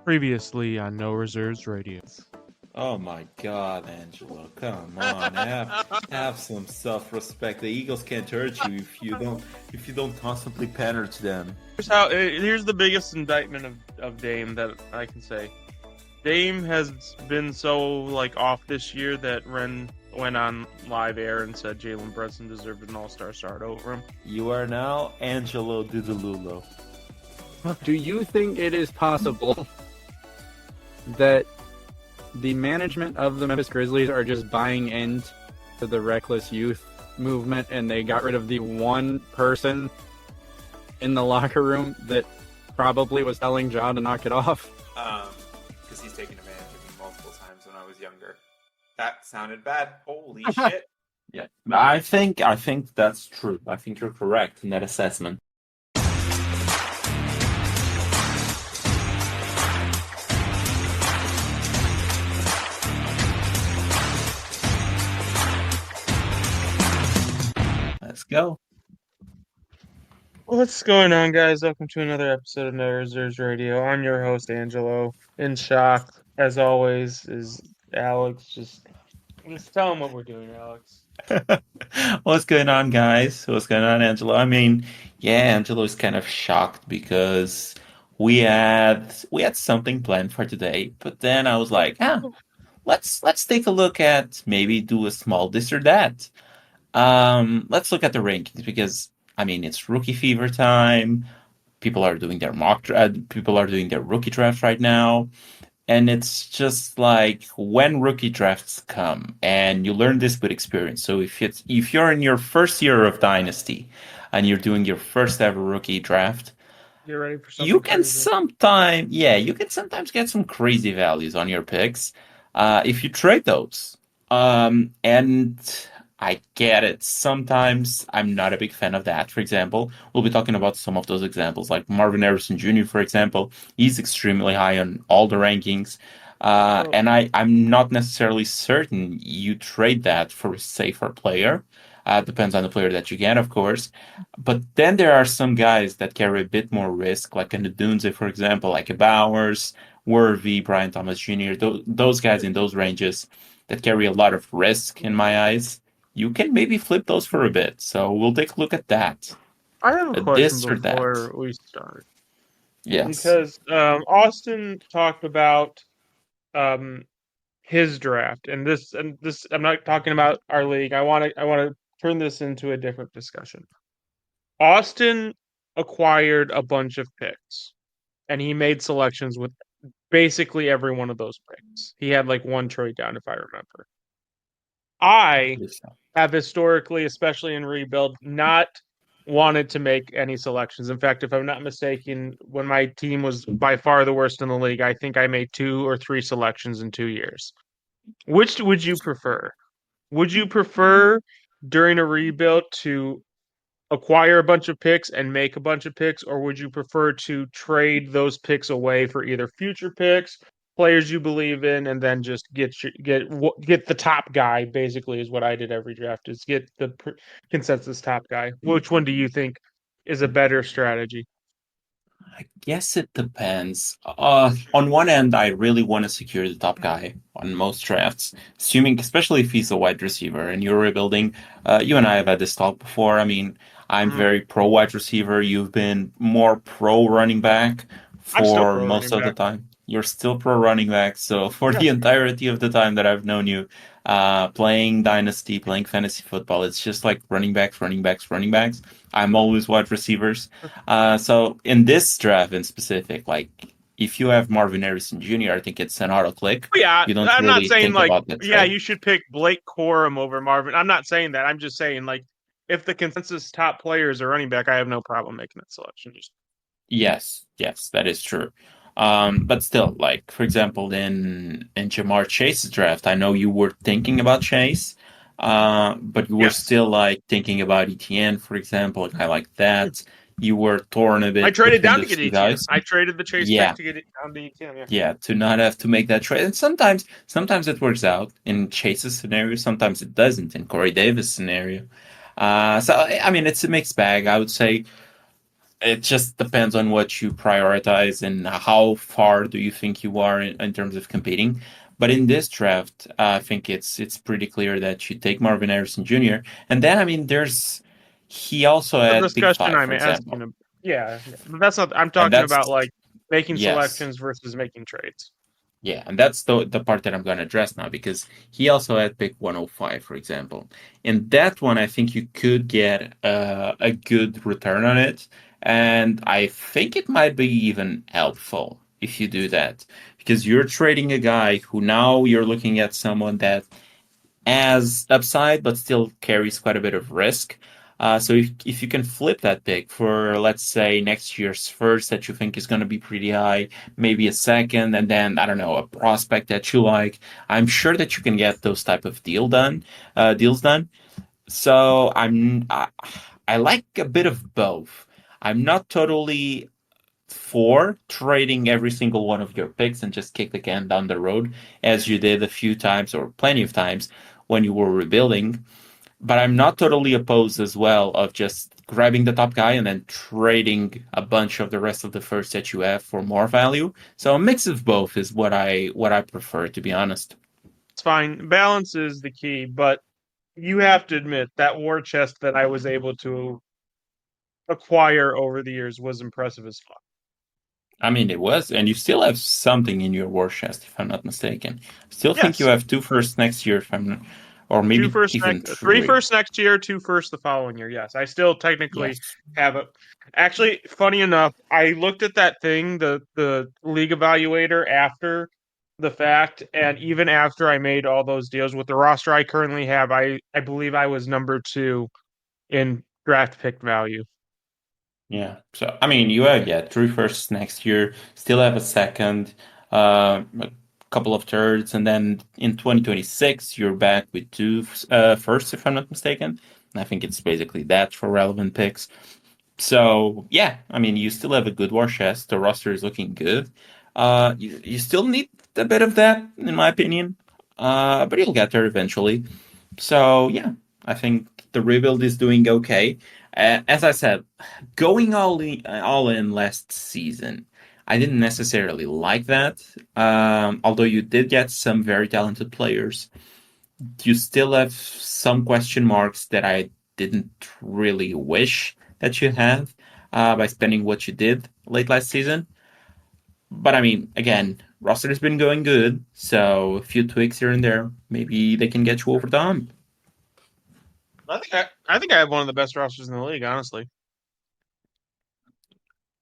Previously on No Reserves Radio. Oh my God, Angelo! Come on, have some self-respect. The Eagles can't hurt you if you don't constantly pander to them. Here's the biggest indictment of Dame that I can say. Dame has been so off this year that Ren went on live air and said Jalen Brunson deserved an all-star start over him. You are now Angelo Didululo. Do you think it is possible that the management of the Memphis Grizzlies are just buying into the reckless youth movement and they got rid of the one person in the locker room that probably was telling Ja to knock it off? Because he's taken advantage of me multiple times when I was younger. That sounded bad. Holy shit. Yeah, I think that's true. I think you're correct in that assessment. Let's go. What's going on, guys? Welcome to another episode of No Reserves Radio. I'm your host, Angelo. In shock, as always, is Alex. Just tell him what we're doing, Alex. What's going on, guys? What's going on, Angelo? I mean, yeah, Angelo is kind of shocked because we had something planned for today, but then I was like, let's take a look at maybe do a small this or that. Let's look at the rankings because I mean it's rookie fever time. People are doing their people are doing their rookie draft right now. And it's just like when rookie drafts come, and you learn this with experience. So if you're in your first year of Dynasty and you're doing your first ever rookie draft, You're ready for something you can crazy. sometimes get some crazy values on your picks if you trade those. And I get it. Sometimes I'm not a big fan of that. For example, we'll be talking about some of those examples, like Marvin Harrison Jr., for example. He's extremely high on all the rankings. And I'm not necessarily certain you trade that for a safer player. Depends on the player that you get, of course. But then there are some guys that carry a bit more risk, like in the Dunze, for example, like a Bowers, Worthy, Brian Thomas Jr., those guys in those ranges that carry a lot of risk in my eyes. You can maybe flip those for a bit. So we'll take a look at that. I have a question This or before that. we start. Yes. Because Austin talked about his draft, and this I'm not talking about our league. I want to turn this into a different discussion. Austin acquired a bunch of picks, and he made selections with basically every one of those picks. He had like one trade down, if I remember. I have historically, especially in rebuild, not wanted to make any selections. In fact, if I'm not mistaken, when my team was by far the worst in the league, I think I made 2 or 3 selections in 2 years. Which would you prefer? Would you prefer during a rebuild to acquire a bunch of picks and make a bunch of picks, or would you prefer to trade those picks away for either future picks, players you believe in, and then just get the top guy? Basically, is what I did every draft: is get the consensus top guy. Which one do you think is a better strategy? I guess it depends. On one end, I really want to secure the top guy on most drafts, assuming, especially if he's a wide receiver and you're rebuilding. You and I have had this talk before. I mean, I'm very pro wide receiver. You've been more pro running back I'm still for pro most running of the back. time. You're still pro running back. So for the entirety of the time that I've known you, playing Dynasty, playing fantasy football, it's just like running backs, running backs, running backs. I'm always wide receivers. So in this draft in specific, like if you have Marvin Harrison Jr., I think it's an auto click. Yeah, You don't I'm not really saying think about that trade. you should pick Blake Corum over Marvin. I'm not saying that. I'm just saying if the consensus top players are running back, I have no problem making that selection. Yes, that is true. But still, like for example, in Jamar Chase's draft, I know you were thinking about Chase, but you were Yes. still like thinking about ETN, for example, kind of like that. You were torn a bit I traded between down to those get two ETN. guys. I traded the Chase Yeah, pick to get it down to ETN. Yeah. yeah, to not have to make that trade. And sometimes it works out in Chase's scenario. Sometimes it doesn't in Corey Davis' scenario. So I mean, it's a mixed bag. I would say it just depends on what you prioritize and how far do you think you are in terms of competing. But in this draft, I think it's pretty clear that you take Marvin Harrison Jr. And then I mean, there's he also The had Pick discussion Five, I'm for example, asking, yeah, but that's not. I'm and talking that's about like making yes. selections versus making trades. Yeah, and that's the part that I'm going to address now because he also had pick 105, for example. And that one, I think you could get a good return on it. And I think it might be even helpful if you do that because you're trading a guy who now you're looking at someone that as upside, but still carries quite a bit of risk. So if you can flip that pick for, let's say, next year's first that you think is going to be pretty high, maybe a second, and then, I don't know, a prospect that you like, I'm sure that you can get those type of deals done. So I like a bit of both. I'm not totally for trading every single one of your picks and just kick the can down the road as you did a few times or plenty of times when you were rebuilding. But I'm not totally opposed as well of just grabbing the top guy and then trading a bunch of the rest of the first that you have for more value. So a mix of both is what I prefer, to be honest. It's fine. Balance is the key, but you have to admit that war chest that I was able to acquire over the years was impressive as fuck. I mean, it was, and you still have something in your war chest, if I'm not mistaken. Still think you Yes, have two firsts next year, if I'm not, or two maybe first even next, three three. first next year, two first the following year. Yes, I still technically Yes. have it. Actually, funny enough, I looked at that thing, the league evaluator after the fact, and even after I made all those deals with the roster I currently have, I believe I was number two in draft pick value. Yeah. So I mean, you have three firsts next year. Still have a second, a couple of thirds, and then in 2026 you're back with two firsts, if I'm not mistaken. And I think it's basically that for relevant picks. So yeah, I mean, you still have a good war chest. The roster is looking good. You still need a bit of that, in my opinion. But you'll get there eventually. So yeah, I think the rebuild is doing okay. As I said, going all in last season, I didn't necessarily like that. Although you did get some very talented players, you still have some question marks that I didn't really wish that you had by spending what you did late last season. But I mean, again, roster has been going good, so a few tweaks here and there, maybe they can get you over the hump. I think I have one of the best rosters in the league, honestly.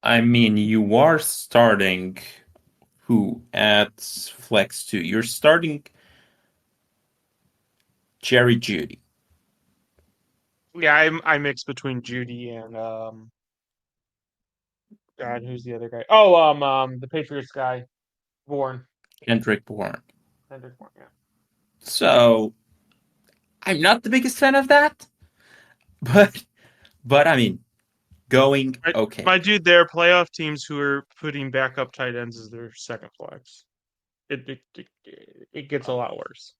I mean, you are starting who at Flex 2? You're starting Jerry Judy. Yeah, I mix between Judy and God, who's the other guy? Oh, the Patriots guy, Bourne. Kendrick Bourne. Kendrick Bourne, yeah. So I'm not the biggest fan of that, but I mean, going My, okay. my dude, there are playoff teams who are putting backup tight ends as their second flex. It gets a lot worse.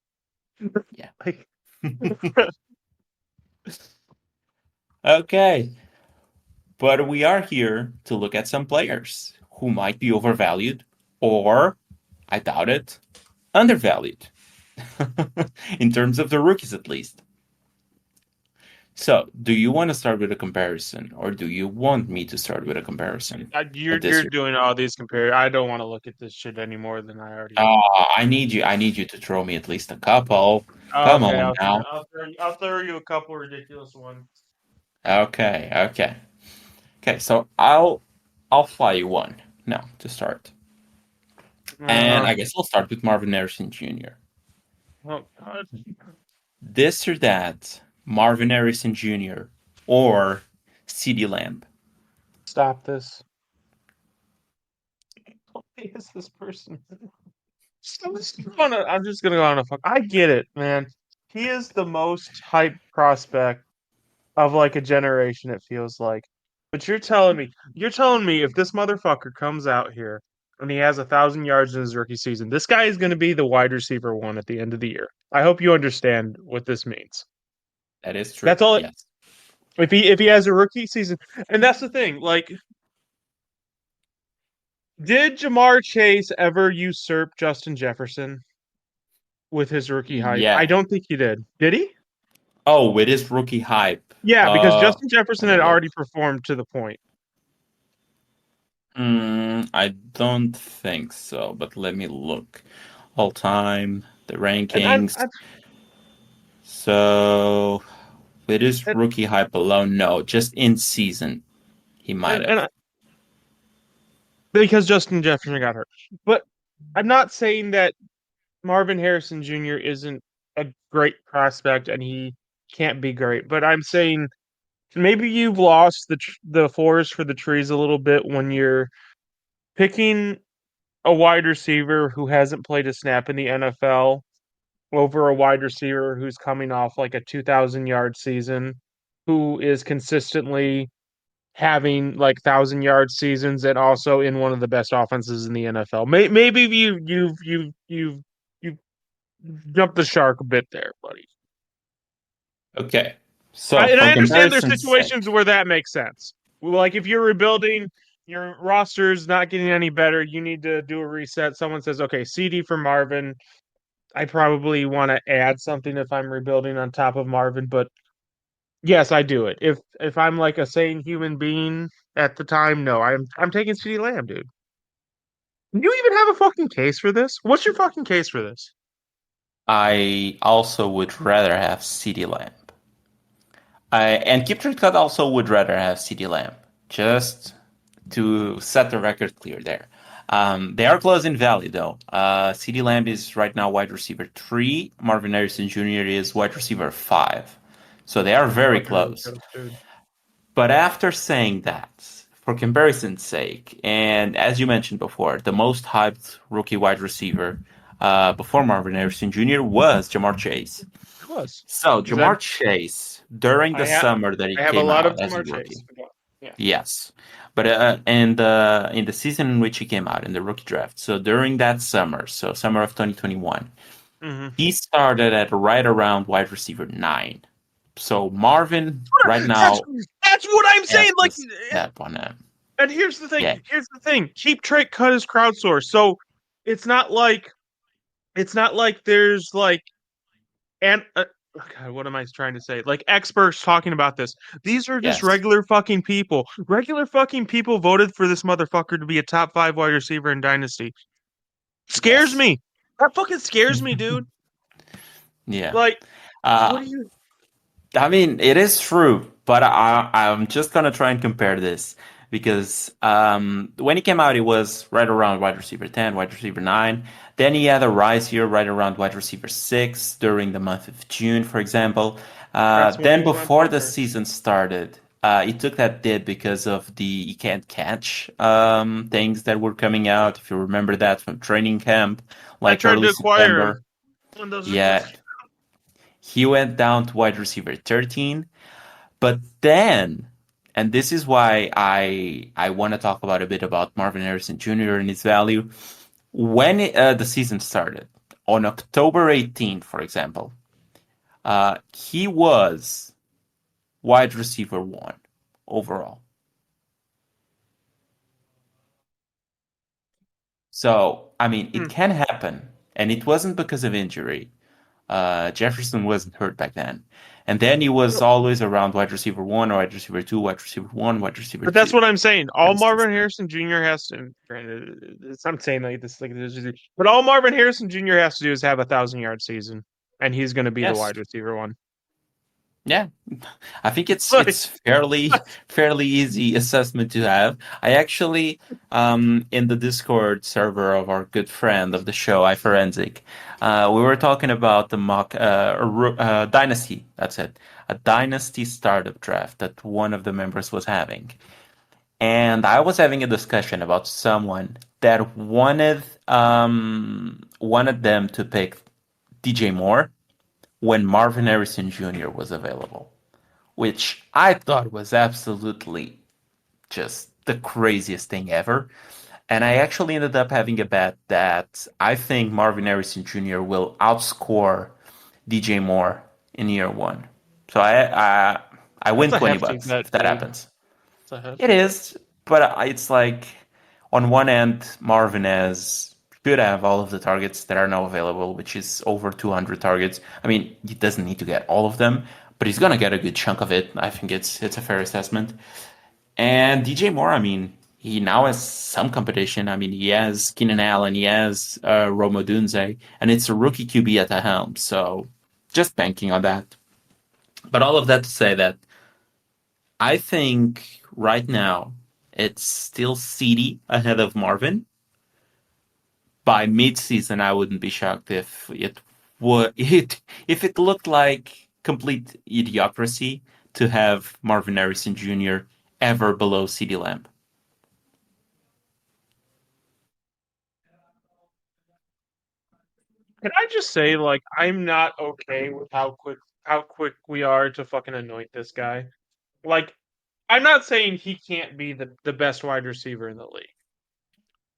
Yeah. Like, Okay. But we are here to look at some players who might be overvalued or, I doubt it, undervalued. In terms of the rookies, at least. So, do you want to start with a comparison, or do you want me to start with a comparison you're of this you're year? doing all these compare. I don't want to look at this shit any more than I already am. I need you. I need you to throw me at least a couple. Come Okay, on now. I'll throw you a couple ridiculous ones. Okay, okay, okay. So I'll fly you one now to start, and I Okay. guess I'll start with Marvin Harrison Jr. Oh God. This or that, Marvin Harrison Jr. or CeeDee Lamb. Stop this. Why is this person? I'm just gonna go on a fuck. I get it, man. He is the most hyped prospect of like a generation, it feels like. But you're telling me if this motherfucker comes out here and he has 1,000 yards in his rookie season, this guy is going to be the wide receiver one at the end of the year. I hope you understand what this means. That is true. That's all. Yes. If he has a rookie season, and that's the thing. Like, did Jamar Chase ever usurp Justin Jefferson with his rookie hype? I Yeah. don't think he did. Did he? Oh, with his rookie hype. Yeah, because Justin Jefferson Let me had look. already performed to the point. I don't think so, but let me look. All time, the And rankings. So, with his and rookie hype alone, no, just in season, he might and, have. and because Justin Jefferson got hurt. But I'm not saying that Marvin Harrison Jr. isn't a great prospect and he can't be great. But I'm saying maybe you've lost the forest for the trees a little bit when you're picking a wide receiver who hasn't played a snap in the NFL over a wide receiver who's coming off like a 2,000 yard season, who is consistently having like 1,000 yard seasons and also in one of the best offenses in the NFL. Maybe you've jumped the shark a bit there, buddy. Okay. So, And I for understand there's comparison's situations sake, where that makes sense. Like if you're rebuilding, your roster's not getting any better, you need to do a reset. Someone says, "Okay, CD for Marvin." I probably want to add something if I'm rebuilding on top of Marvin, but yes, I do it. If I'm like a sane human being at the time, no, I'm taking CD Lamb, dude. Do you even have a fucking case for this? What's your fucking case for this? I also would rather have CD Lamb. And Keep Trade Cut also would rather have CD Lamb. Just to set the record clear there. They are close in value, though. CD Lamb is right now wide receiver 3. Marvin Harrison Jr. is wide receiver 5. So they are very Fucking really close. close, dude. But after saying that, for comparison's sake, and as you mentioned before, the most hyped rookie wide receiver before Marvin Harrison Jr. was Jamar Chase. It was. So Because I Jamar Chase, during the I have summer that he I have a came lot of out as a Jamar Chase. rookie, Yeah. yes, but in the season in which he came out in the rookie draft, so during that summer, so summer of 2021, Mm-hmm. he started at right around wide receiver 9. So Marvin right That's now that's what I'm has saying. Like, this step on him. and here's the thing. Yeah, Here's the thing. Cheap Trick cut is crowdsourced, so it's not like there's like and God, what am I trying to say? Like experts talking about this. These are just yes. regular fucking people. Regular fucking people voted for this motherfucker to be a top 5 wide receiver in Dynasty. Scares Yes. me. That fucking scares me, dude. Yeah. Like, what Uh, do you? I mean, it is true, but I'm just gonna try and compare this because when he came out, he was right around wide receiver 10, wide receiver 9. Then he had a rise here right around wide receiver 6 during the month of June, for example. That's when Then he went before the bonkers. season started, he took that dip because of the he can't catch things that were coming out. If you remember that from training camp, I like tried early to acquire him, September. and those are just. Yeah, he went down to wide receiver 13. But then, and this is why I want to talk about a bit about Marvin Harrison Jr. and his value. When the season started, on October 18th, for example, he was wide receiver 1 overall. So, I mean, it Hmm. can happen. And it wasn't because of injury. Jefferson wasn't hurt back then. And then he was always around wide receiver 1, or wide receiver 2, wide receiver 1, wide receiver But that's 2. what I'm saying. All Marvin Consistent. Harrison Jr. has to. Granted, I'm saying like this, but all Marvin Harrison Jr. has to do is have a 1,000 yard season, and he's going to be the Yes. wide receiver one. Yeah, I think it's Like, it's fairly easy assessment to have. I actually in the Discord server of our good friend of the show, iForensic, we were talking about the mock dynasty. That's it, a dynasty startup draft that one of the members was having, and I was having a discussion about someone that wanted them to pick DJ Moore when Marvin Harrison Jr. was available, which I thought was absolutely just the craziest thing ever. And I actually ended up having a bet that I think Marvin Harrison Jr. will outscore DJ Moore in year 1. So I That's win a 20 hefty bucks bet, if that dude. happens. It's a It hefty bet. is, but it's like on one end, Marvin has should have all of the targets that are now available, which is over 200 targets. I mean, he doesn't need to get all of them, but he's gonna get a good chunk of it. I think it's a fair assessment. And DJ Moore, I mean, he now has some competition. I mean, he has Keenan Allen, he has Roma Dunze, and it's a rookie QB at the helm. So just banking on that. But all of that to say that I think right now it's still CD ahead of Marvin. By mid-season, I wouldn't be shocked if it would if it looked like complete idiocracy to have Marvin Harrison Jr. ever below CD Lamb. Can I just say, like, I'm not okay with how quick we are to fucking anoint this guy. Like, I'm not saying he can't be the best wide receiver in the league.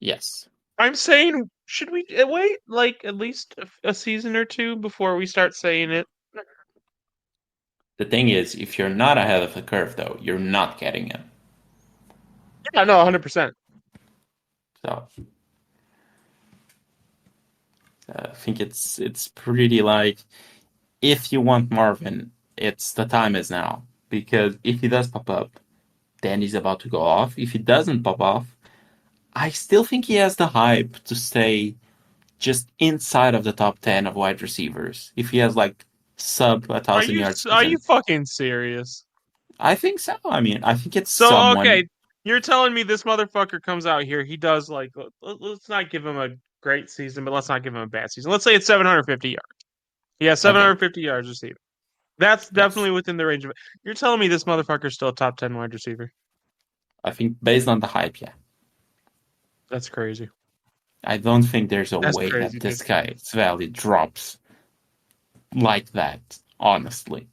Yes. I'm saying, should we wait like at least a season or two before we start saying it? The thing is, if you're not ahead of the curve, though, you're not getting him. Yeah, no, 100%. So I think it's pretty like if you want Marvin, it's the time is now because if he does pop up, then he's about to go off. If he doesn't pop off, I still think he has the hype to stay just inside of the top 10 of wide receivers. If he has like sub a Are thousand you yard are you season, fucking serious? I think so. I mean, I think it's So someone. okay, you're telling me this motherfucker comes out here, he does like let's not give him a great season, but let's not give him a bad season. Let's say it's 750 yards. He has Okay, 750 yards receiving. That's yes, definitely within the range of it. You're telling me this motherfucker's still a top 10 wide receiver? I think based on the hype, yeah. That's crazy. I don't think there's a That's way crazy, that dude. this guy's value drops like that, honestly.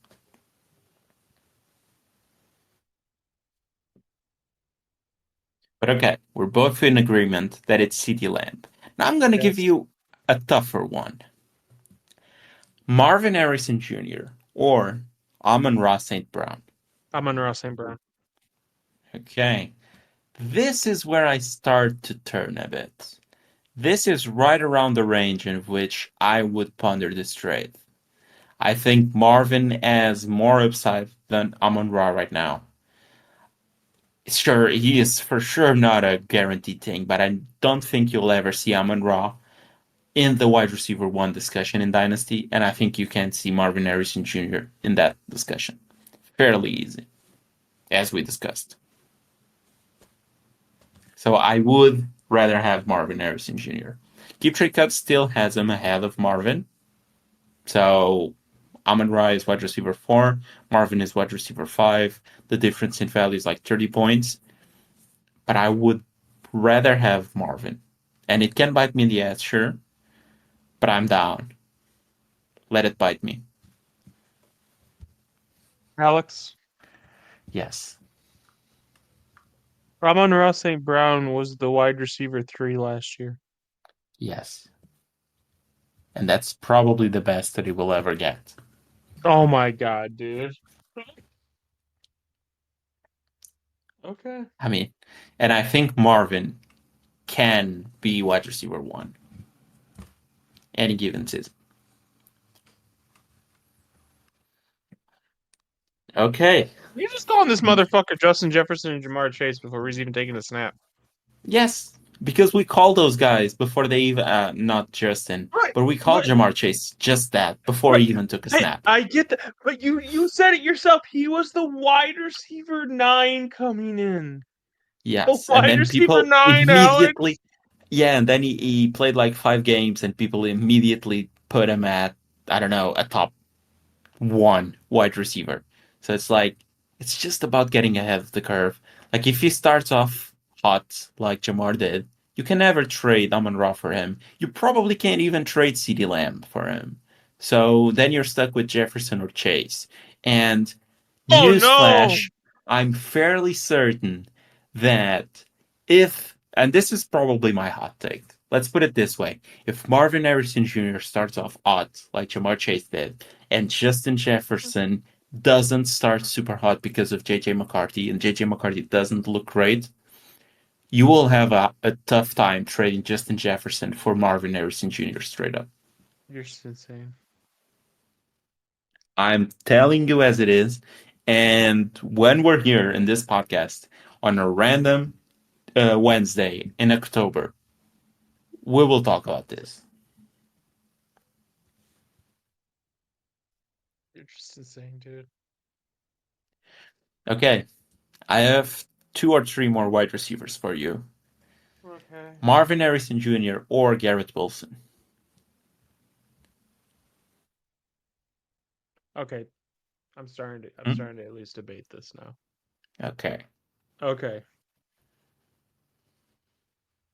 But okay, we're both in agreement that it's CeeDee Lamb. Now I'm going to give Yes. you a tougher one. Marvin Harrison Jr. or Amon-Ra St. Brown. I'm on Ross St. Brown. Okay, this is where I start to turn a bit. This is right around the range in which I would ponder this trade. I think Marvin has more upside than Amon-Ra right now. Sure, he is for sure not a guaranteed thing, but I don't think you'll ever see Amon-Ra in the wide receiver one discussion in Dynasty, and I think you can see Marvin Harrison Jr. in that discussion. Fairly easy, as we discussed. So I would rather have Marvin Harrison Jr. Keep Trade Cut still has him ahead of Marvin. So Amon Ra is wide receiver 4, Marvin is wide receiver 5. The difference in value is like 30 points. But I would rather have Marvin. And it can bite me in the ass, sure. But I'm down. Let it bite me. Alex. Yes. Ramon Ross St. Brown was the wide receiver 3 last year. Yes. And that's probably the best that he will ever get. Oh my god, dude. Okay. I mean, and I think Marvin can be wide receiver 1 any given season. Okay. You're just calling this motherfucker Justin Jefferson and Jamar Chase before he's even taking a snap. Yes, because we called those guys before they even, not Justin, Right. but we called But, Jamar Chase just that before but he even took a snap. I get that, but you said it yourself. He was the wide receiver 9 coming in. The Yes, and wide then receiver people 9, immediately, Alex. yeah, and then he played like 5 games, and people immediately put him at, I don't know, a top 1 wide receiver. So it's like, it's just about getting ahead of the curve. Like, if he starts off hot like Jamar did, you can never trade Amon Ra for him. You probably can't even trade CeeDee Lamb for him. So then you're stuck with Jefferson or Chase. And Oh no. newsflash, I'm fairly certain that if, and this is probably my hot take, let's put it this way. If Marvin Harrison Jr. starts off hot, like Jamar Chase did, and Justin Jefferson doesn't start super hot because of JJ McCarthy, and JJ McCarthy doesn't look great, you will have a tough time trading Justin Jefferson for Marvin Harrison Jr. straight up. You're just insane. I'm telling you as it is. And when we're here in this podcast on a random Wednesday in October, we will talk about this. You're just insane, dude. Okay, I have two or three more wide receivers for you. Okay. Marvin Harrison Jr. or Garrett Wilson. Okay. I'm Hmm? starting to at least debate this now. Okay. Okay.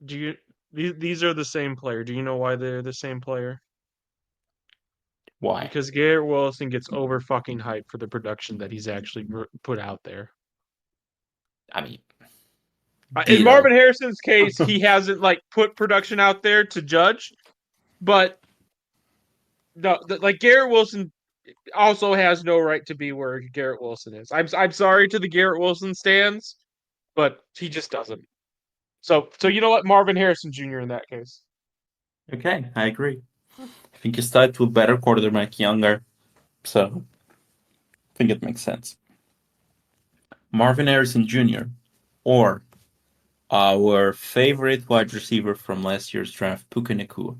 Do you these are the same player. Do you know why they're the same player? Why? Because Garrett Wilson gets over fucking hyped for the production that he's actually put out there. I mean, In ditto. Marvin Harrison's case, he hasn't like put production out there to judge, but no, like Garrett Wilson also has no right to be where Garrett Wilson is. I'm sorry to the Garrett Wilson stands, but he just doesn't. So you know what, Marvin Harrison Jr. in that case. Okay, I agree. I think you started with better quarterback younger, so I think it makes sense. Marvin Harrison Jr. or our favorite wide receiver from last year's draft, Puka Nacua.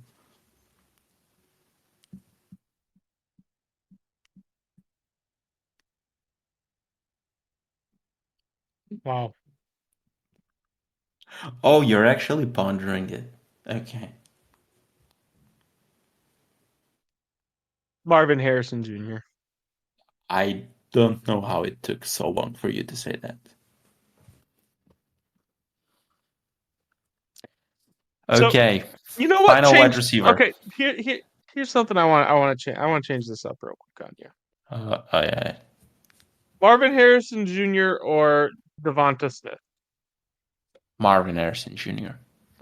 Wow, Oh, you're actually pondering it. Okay. Marvin Harrison Jr. I don't know how it took so long for you to say that. So Okay. you know what Final wide changed? receiver. Okay, here's something I want to change. I want to change this up real quick on you. Yeah. Marvin Harrison Jr. or Devonta Smith. Marvin Harrison Jr.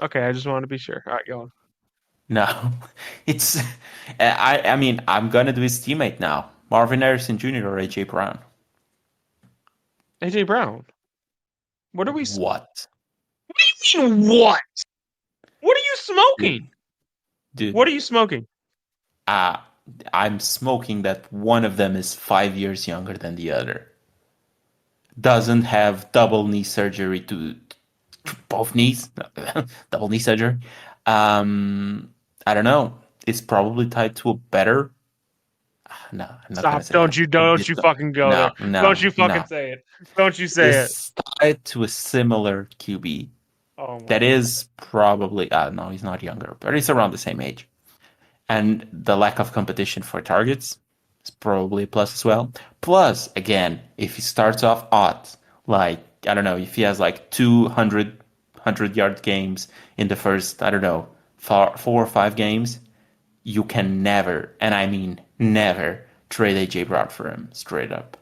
Okay, I just want to be sure. All right, go on. No, it's. I mean, I'm gonna do his teammate now. Marvin Harrison Jr. or AJ Brown. AJ Brown. What are we? What, What do you mean what? What are you dude? smoking? Dude, What are you smoking? uh, I'm smoking that one of them is 5 years younger than the other. Doesn't have double knee surgery to both knees, double knee surgery. I don't know. It's probably tied to a better. No, I'm not gonna Stop! say that. Don't you fucking go there! No, Don't no, you fucking no. say it! Don't you say it! It's tied to a similar QB. Oh my That god! is probably. No, he's not younger, but he's around the same age. And the lack of competition for targets is probably a plus as well. Plus, again, if he starts off odd, like I don't know, if he has like 200 yard games in the first, I don't know, 4 or 5 games, you can never, and I mean never, trade AJ Brown for him straight up.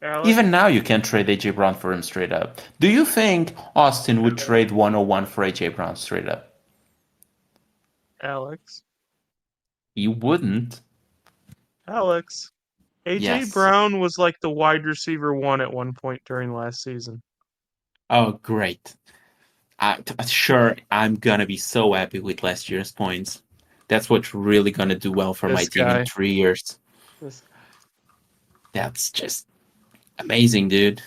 Even Alex, now, you can trade AJ Brown for him straight up. Do you think Austin would trade 101 for AJ Brown straight up? Alex, You wouldn't. Alex. AJ Yes. Brown was like the wide receiver one at one point during last season. Oh, great. Sure, I'm gonna be so happy with last year's points. That's what's really gonna do well for my This team in guy. 3 years. This That's just amazing, dude.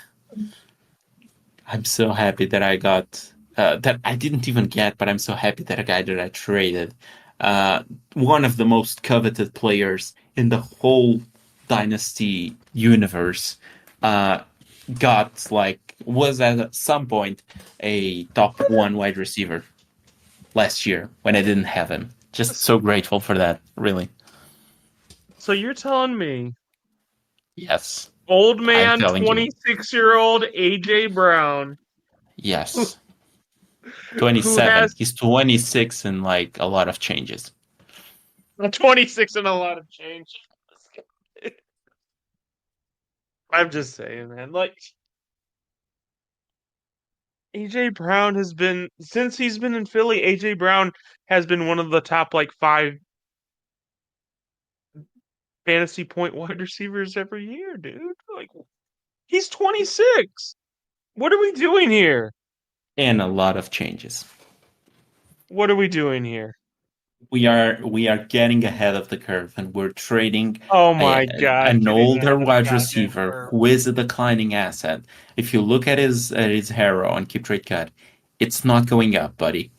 I'm so happy that I got that I didn't even get, but I'm so happy that a guy that I traded, uh, one of the most coveted players in the whole Dynasty universe, uh, got like was at some point a top one wide receiver last year when I didn't have him. Just so grateful for that, really. So you're telling me Yes, old I'm man, telling you. 26-year-old AJ Brown, who, Yes. who 27. has He's 26 and like a lot of changes. 26 and a lot of change. I'm just saying, man. Like AJ Brown has been since he's been in Philly. AJ Brown has been one of the top like five fantasy point wide receivers every year, dude. Like, he's 26. What are we doing here? And a lot of changes. What are we doing here? We are getting ahead of the curve, and we're trading Oh my God, an getting older ahead of the wide goddamn receiver curve. who is a declining asset. If you look at his hero on keep trade cut, it's not going up, buddy.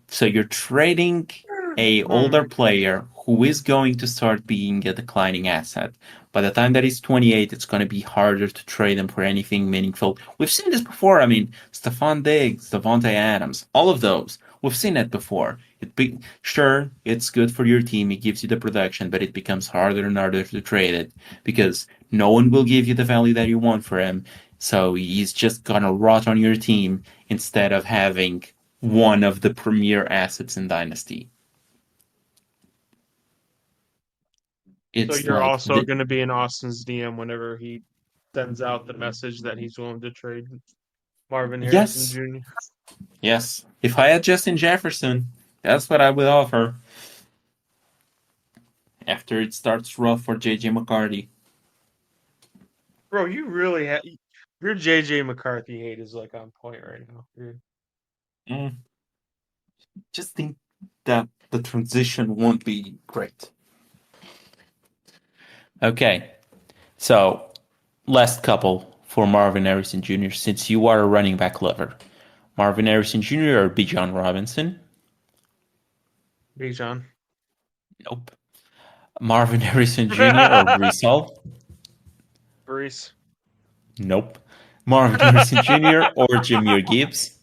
So you're trading a Oh older my player who is going to start being a declining asset. By the time that he's 28, it's going to be harder to trade him for anything meaningful. We've seen this before. I mean, Stephon Diggs, Devontae Adams, all of those. We've seen it before. Sure, it's good for your team. It gives you the production, but it becomes harder and harder to trade it because no one will give you the value that you want for him. So he's just gonna rot on your team instead of having one of the premier assets in Dynasty. So It's you're like also going to be in Austin's DM whenever he sends out the message that he's willing to trade Marvin Harrison yes, Jr. yes. If I had Justin Jefferson, that's what I would offer. After it starts rough for JJ McCarthy. Bro, you really have your JJ McCarthy hate is like on point right now. Mm, just think that the transition won't be great. Okay, so last couple for Marvin Harrison Jr. Since you are a running back lover, Marvin Harrison Jr. or B. John Robinson? Bijan. Nope. Marvin Harrison Jr. or Brees Hall? Brees. Nope. Marvin Harrison Jr. or Jameer Gibbs?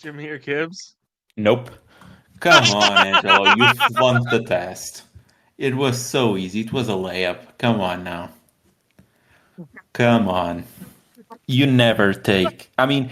Jameer Gibbs. Nope. Come on, Angelo, you flunked the test. It was so easy. It was a layup. Come on now. Come on. You never take. I mean,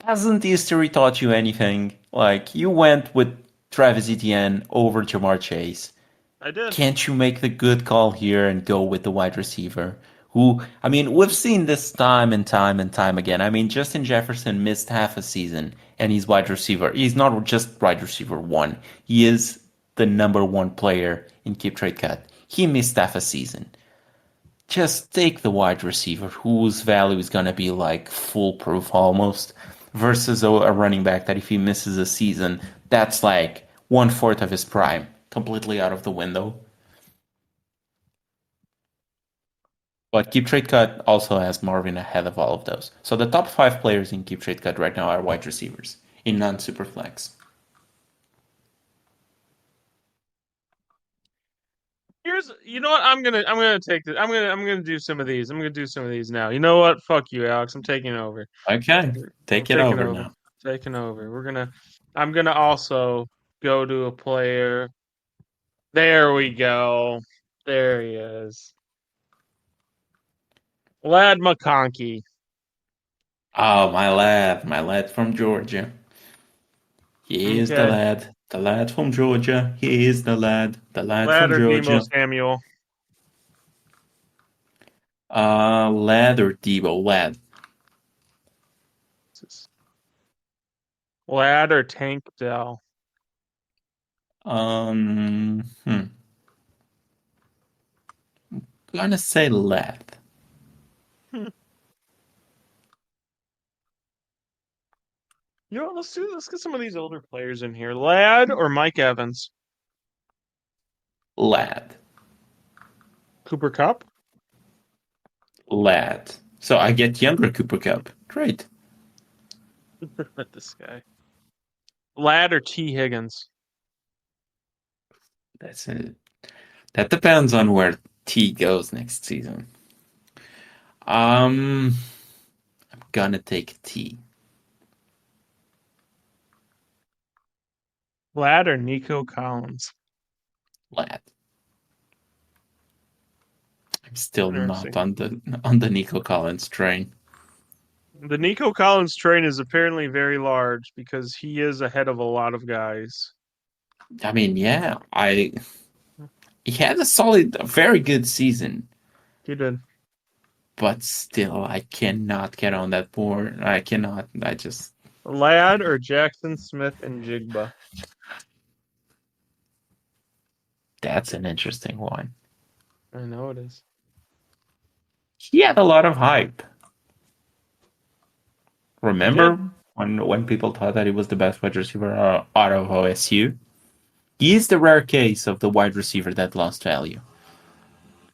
hasn't history taught you anything? Like, you went with Travis Etienne over Jamar Chase. I did. Can't you make the good call here and go with the wide receiver? Who, I mean, we've seen this time and time and time again. I mean, Justin Jefferson missed half a season and he's wide receiver. He's not just wide receiver one, he is the number one player in keep trade cut. He missed half a season. Just take the wide receiver whose value is going to be like foolproof almost versus a running back that if he misses a season, that's like 1/4 of his prime, completely out of the window. But Keep Trade Cut also has Marvin ahead of all of those. So the top 5 players in Keep Trade Cut right now are wide receivers in non-super flex. You know what? I'm gonna take this. I'm gonna do some of these. I'm gonna do some of these now. You know what? Fuck you, Alex. I'm taking over. Okay, I'm take it taking over over. now. Taking over. I'm gonna also go to a player. There we go. There he is. Lad McConkey. Oh, my lad from Georgia. He is Okay. the lad from Georgia. He is the lad Lad from or Demo Georgia. Samuel. Lad or Debo? Lad. Lad or Tank Dell. Hmm. Gonna say Lad. Hmm. You know what? Let's get some of these older players in here. Lad or Mike Evans. Lad. Cooper Cup. Lad. So I get younger Cooper Cup. Great. This guy. Lad or T Higgins. That's it. That depends on where T goes next season. I'm gonna take T. Lad or Nico Collins. Lad. I'm still not Interesting. on the Nico Collins train. The Nico Collins train is apparently very large because he is ahead of a lot of guys. I mean, yeah, he had a very good season, He did. but still, I cannot get on that board. I cannot. I just Lad or Jackson Smith and Jigba. That's an interesting one. I know it is. He had a lot of hype. He did. Remember when people thought that he was the best wide receiver out of OSU? He is the rare case of the wide receiver that lost value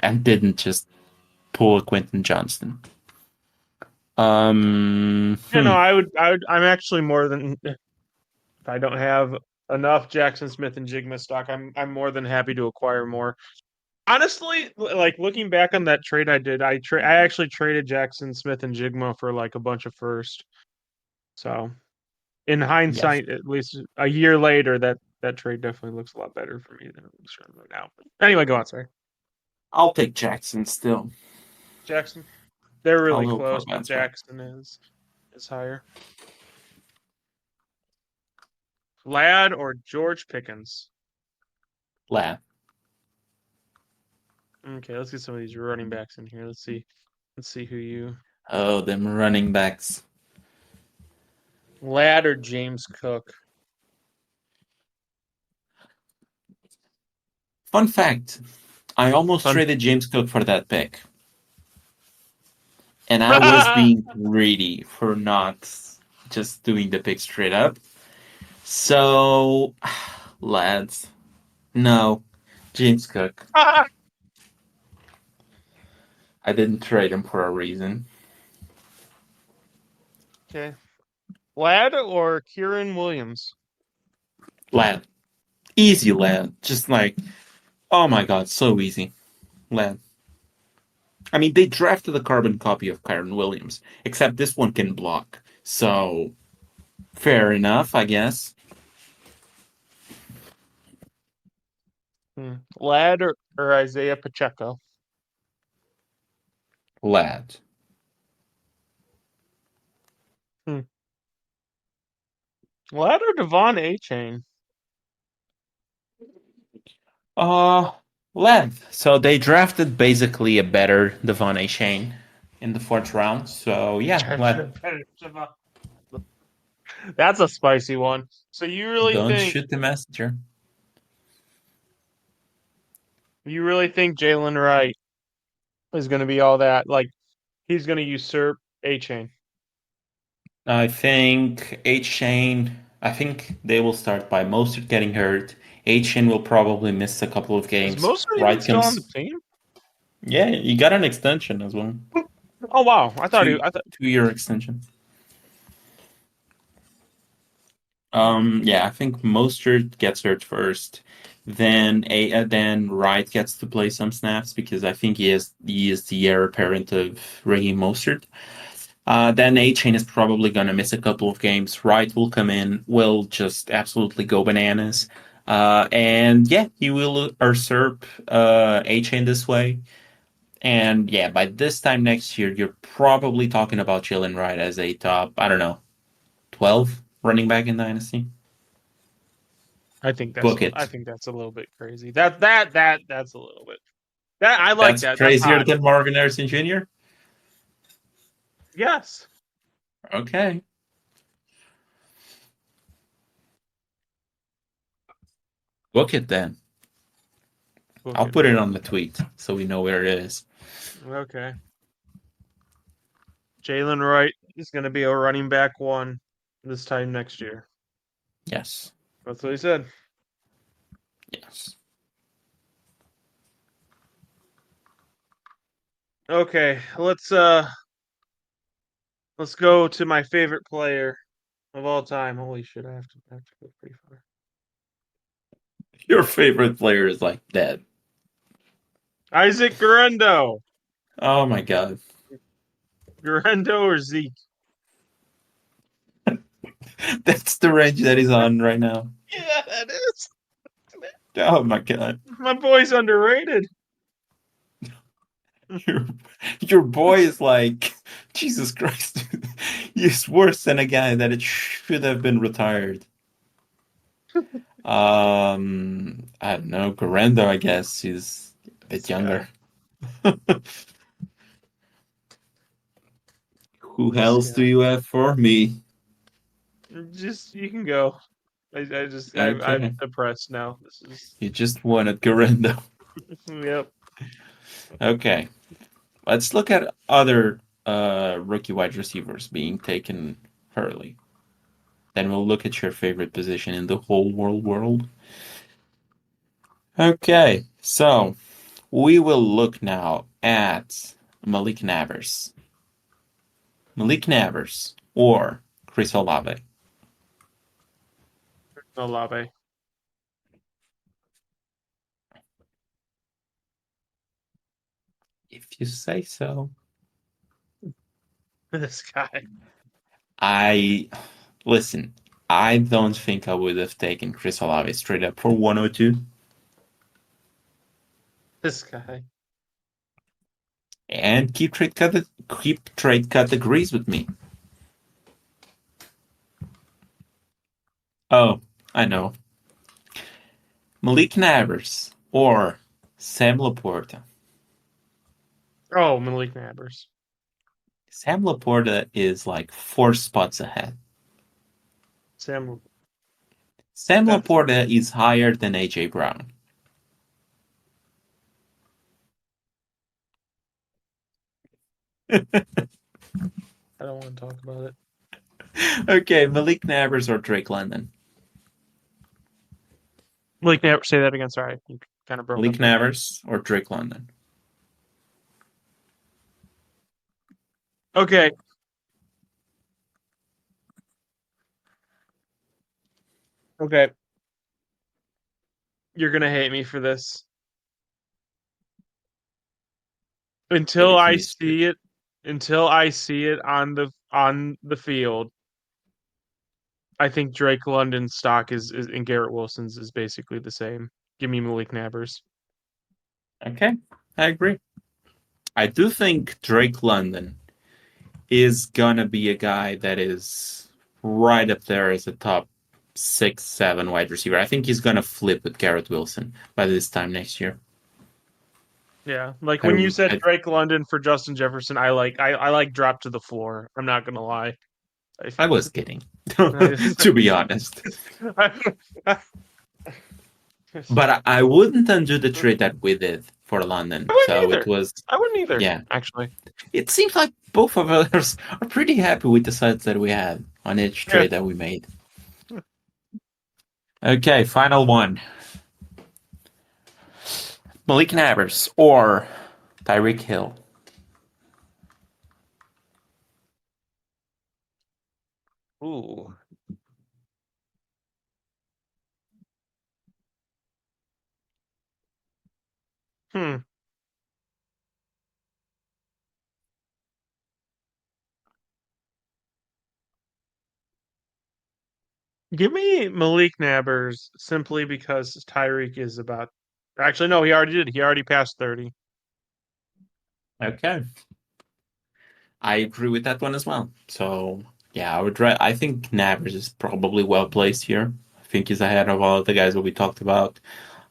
and didn't just pull a Quentin Johnston. Um, You know, hmm, I'm actually more than if I don't have enough Jackson Smith and Jigma stock. I'm more than happy to acquire more. Honestly, like looking back on that trade I did, I actually traded Jackson Smith and Jigma for like a bunch of first. So in yes, hindsight, at least a year later, that trade definitely looks a lot better for me than it looks right now. But anyway, go on. Sorry, I'll take Jackson still. Jackson. They're I'll really look for close, but that spot. Jackson is higher. Ladd or George Pickens? Lab. Okay, let's get some of these running backs in here. Let's see. Let's see who you Oh, them running backs. Ladd or James Cook. Fun fact: I almost Fun. traded James Cook for that pick, and I was being greedy for not just doing the pick straight up. So, lads, no, James Cook. I didn't trade him for a reason. Okay. Ladd or Kieran Williams? Lad, easy lad. Just like, oh my god, so easy, lad. I mean, they drafted a carbon copy of Kyron Williams, except this one can block. So, fair enough, I guess. Ladd or Isaiah Pacheco? Lad. Hmm. Ladd or Devon A Chain? Uh, Lad. So they drafted basically a better Devon Shane in the fourth round. So yeah, Lad. That's a spicy one. So Don't shoot the messenger. you really think Jalen Wright is going to be all that? Like he's going to usurp A Chain? I think H Shane. I think they will start by Mostert getting hurt. H Shane will probably miss a couple of Is games. Mostert even Right still on the comes. team? Yeah, you got an extension as well. Oh wow, I thought he. Two I thought 2 year extension. Yeah, I think Mostert gets hurt first. Then Wright gets to play some snaps because I think he is the heir apparent of Raheem Mostert. Then A Chain is probably gonna miss a couple of games. Wright will come in, will just absolutely go bananas. And yeah, he will usurp A Chain this way. And yeah, by this time next year, you're probably talking about Jalen Wright as a top, I don't know, 12 running back in Dynasty. Book I it. think that's a little bit crazy. That's a little bit. That I like That's that. That's crazier hot. than Marvin Harrison Jr.? Yes. Okay. Book it then. Book I'll it. put it on the tweet so we know where it is. Okay. Jalen Wright is going to be a running back one this time next year. Yes. That's what he said. Yes. Okay, let's go to my favorite player of all time. Holy shit, I have to go pretty far. Your favorite player is like dead. Isaac Guerendo. Oh my god. Guerendo or Zeke? That's the range that he's on right now. Yeah, that is. Oh my god. My boy's underrated. Your your boy is like Jesus Christ. He's worse than a guy that it should have been retired. I don't know, Gorendo, I guess, he's a bit This guy. younger. Who This else do guy. you have for me? Just you can go. I'm Okay. depressed now. This is You just wanted Garendo. yep. Okay. Let's look at other rookie wide receivers being taken early. Then we'll look at your favorite position in the whole world. Okay, so we will look now at Malik Nabers. Malik Nabers or Chris Olave. Olave. If you say so. This guy. I listen. I don't think I would have taken Chris Olave straight up for 102. This guy. And keep trade categories with me. Oh, I know. Malik Nabers or Sam Laporta. Oh, Malik Nabers. Sam Laporta is like 4 spots ahead. Sam. Sam That's Laporta is higher than AJ Brown. I don't want to talk about it. Okay, Malik Nabers or Drake London. Malik Nabers. Say that again. Sorry, you kind of broke Malik up there. Nabers or Drake London. Okay. Okay. You're gonna hate me for this. But Until if I you see it, until I see it on the field, I think Drake London's stock is and Garrett Wilson's is basically the same. Give me Malik Nabers. okay, I agree. I do think Drake London is gonna be a guy that is right up there as a top 6, 7 wide receiver. I think he's gonna flip with Garrett Wilson by this time next year. Yeah, like when you I, said I, Drake London for Justin Jefferson, I like drop to the floor. I'm not gonna lie. I, I was kidding, I just, to be honest. I But I wouldn't undo the trade that we did for London. wouldn't So it either. was, I wouldn't either, yeah. actually. It seems like both of us are pretty happy with the sides that we had on each Yeah. trade that we made. Okay, final one. Malik Nabers or Tyreek Hill. Ooh. Hmm. Give me Malik Nabers simply because Tyreek is about. Actually, no, he already did. He already passed 30. Okay. I agree with that one as well. So yeah, I think Nabers is probably well placed here. I think he's ahead of all of the guys that we talked about.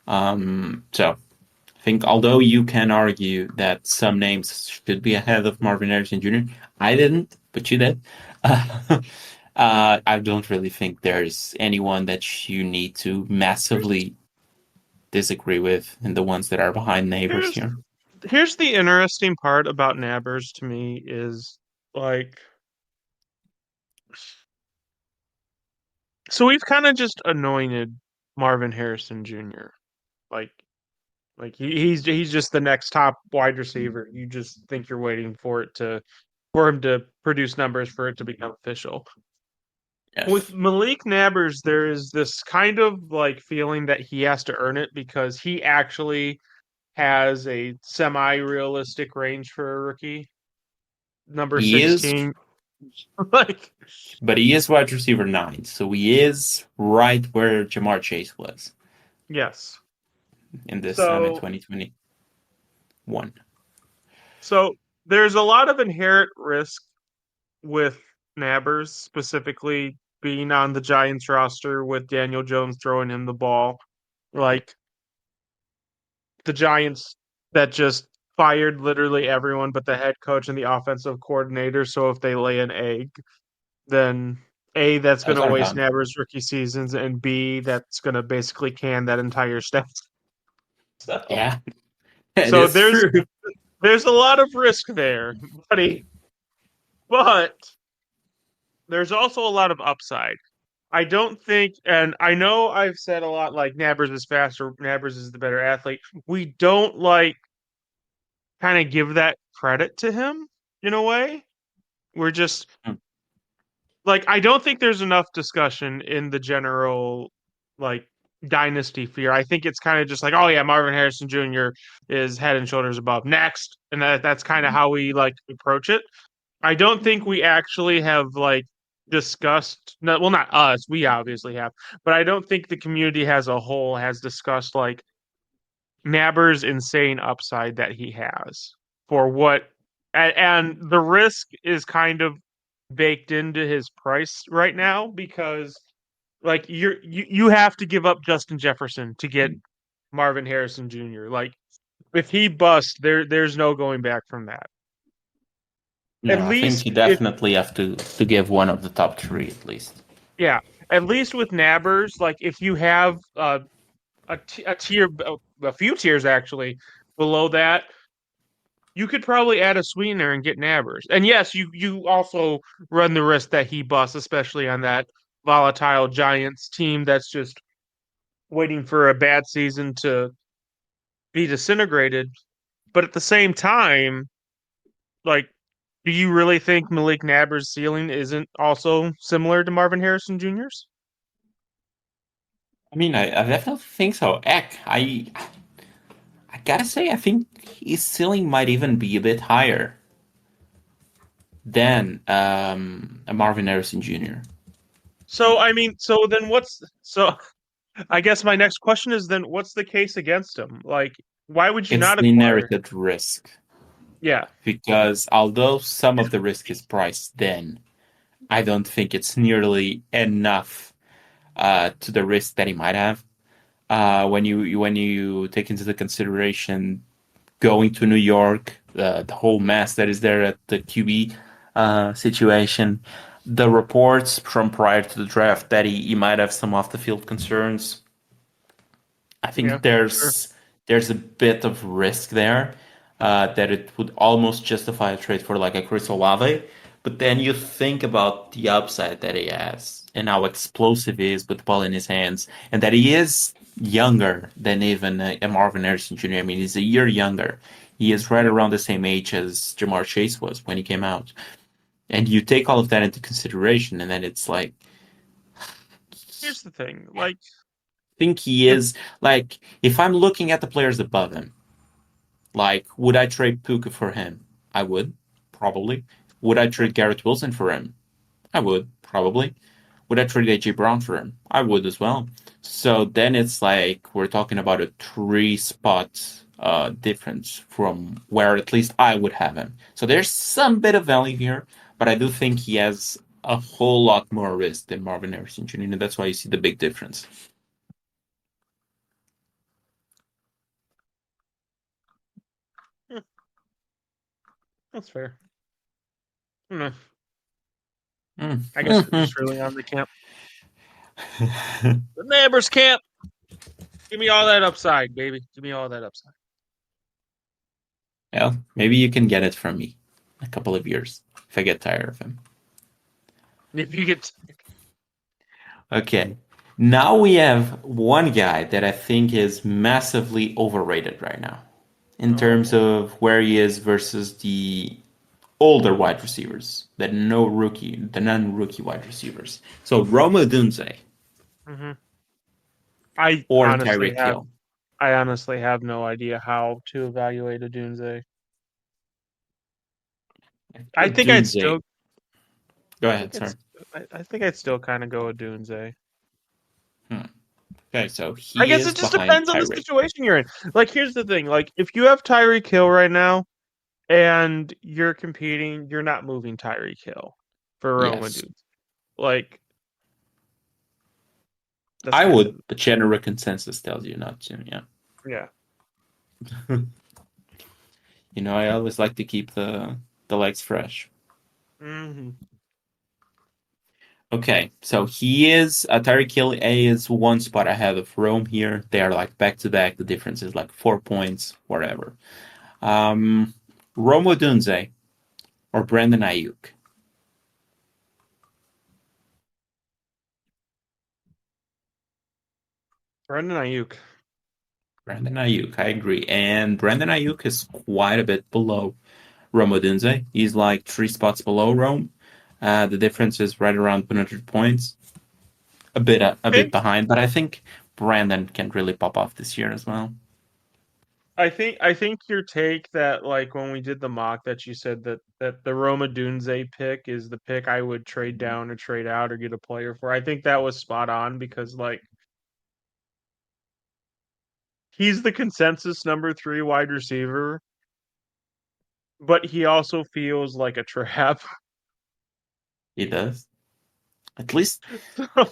So I think although you can argue that some names should be ahead of Marvin Harrison Jr., I didn't, but you did. I don't really think there's anyone that you need to Here's massively disagree with in the ones that are behind neighbors here's here. here's the interesting part about Nabers to me is like so we've kind of just anointed Marvin Harrison Jr. Like he's just the next top wide receiver. You just think you're waiting for him to produce numbers for it to become official. With Yes. Malik Nabers, there is this kind of like feeling that he has to earn it because he actually has a semi-realistic range for a rookie. Number He is, 16. Like but he is wide receiver 9, so he is right where Jamar Chase was yes. in this time in So 2021. so there's a lot of inherent risk with Nabers, specifically being on the Giants roster with Daniel Jones throwing him the ball. Like the Giants that just fired literally everyone but the head coach and the offensive coordinator. So if they lay an egg, then A, that's going Those to are waste done. Naber's rookie seasons, and B, that's going to basically can that entire staff. So, Yeah, it so is there's true. there's a lot of risk there, buddy. But there's also a lot of upside. I don't think, and I know I've said a lot like Nabbers is faster, Nabbers is the better athlete. We don't like kind of give that credit to him in a way. We're just Mm. like I don't think there's enough discussion in the general like dynasty fear. I think it's kind of just like, oh yeah, Marvin Harrison Jr. is head and shoulders above next, and that's kind of how we like approach it. I don't think we actually have like discussed no, well not us, we obviously have, but I don't think the community as a whole has discussed like Nabber's insane upside that he has for what and the risk is kind of baked into his price right now because like you have to give up Justin Jefferson to get Marvin Harrison Jr. Like if he busts, there's no going back from that. At No, I think you least if definitely have to give one of the top three at least. yeah, at least with Nabbers, like if you have a tier, a few tiers actually below that, you could probably add a sweetener and get Nabbers. And yes, you also run the risk that he busts, especially on that volatile Giants team that's just waiting for a bad season to be disintegrated. But at the same time, like, do you really think Malik Nabber's ceiling isn't also similar to Marvin Harrison Jr.'s? I mean, I definitely think so. Heck, I gotta say, I think his ceiling might even be a bit higher than a Marvin Harrison Jr. So I mean, so then what's so I guess my next question is then what's the case against him? Like, why would you It's not the acquire him? inherited risk Yeah, because although some of the risk is priced then, I don't think it's nearly enough to the risk that he might have. When you take into the consideration going to New York, the whole mess that is there at the QB situation, the reports from prior to the draft that he might have some off the field concerns. I yeah, think sure. there's a bit of risk there that it would almost justify a trade for like a Chris Olave. But then you think about the upside that he has and how explosive he is with the ball in his hands, and that he is younger than even a Marvin Harrison Jr. I mean, he's a year younger. He is right around the same age as Jamar Chase was when he came out. And you take all of that into consideration, and then it's like, Here's the thing, like, think he if is like if I'm looking at the players above him, like would I trade Puka for him? I would, probably. Would I trade Garrett Wilson for him? I would, probably. Would I trade AJ Brown for him? I would as well. So then it's like we're talking about a three spot difference from where at least I would have him. So there's some bit of value here, but I do think he has a whole lot more risk than Marvin Harrison Jr. And that's why you see the big difference. eh, that's fair. Hmm, I guess we're Mm. just really on the camp. The neighbors camp. Give me all that upside, baby. Give me all that upside. Well, maybe you can get it from me in a couple of years if I get tired of him. If you get Okay. Now we have one guy that I think is massively overrated right now in oh terms boy. of where he is versus the older wide receivers, the non-rookie wide receivers. So Roma Dunze Hmm. I or honestly Tyreek have Hill. I honestly have no idea how to evaluate a Dunze. I think I'd Dunze. still Go I ahead, think sorry. it's I think I'd still kind of go with Dunze. Hmm. Okay, so I he guess is it just behind depends on the Tyreek. situation you're in. Like, here's the thing: like, if you have Tyreek Hill right now and you're competing, you're not moving Tyreek Hill for Roma, Yes, dude. Like, that's I kind would, of but general consensus tells you not to. Yeah. yeah. You know, I always like to keep the legs fresh. Hmm. Okay, so he is Tyreek Hill is one spot ahead of Rome here. They are like back to back. The difference is like 4 points, whatever. Um, Rome Odunze or Brandon Ayuk? Brendan Ayuk. Brandon Ayuk, I agree. And Brandon Ayuk is quite a bit below Rome Odunze. He's like 3 spots below Rome. The difference is right around 100 points. A bit think behind, but I think Brandon can really pop off this year as well. I think your take that like when we did the mock that you said that the Roma Dunze pick is the pick I would trade down or trade out or get a player for. I think that was spot on because like he's the consensus number 3 wide receiver, but he also feels like a trap. He does. At least So,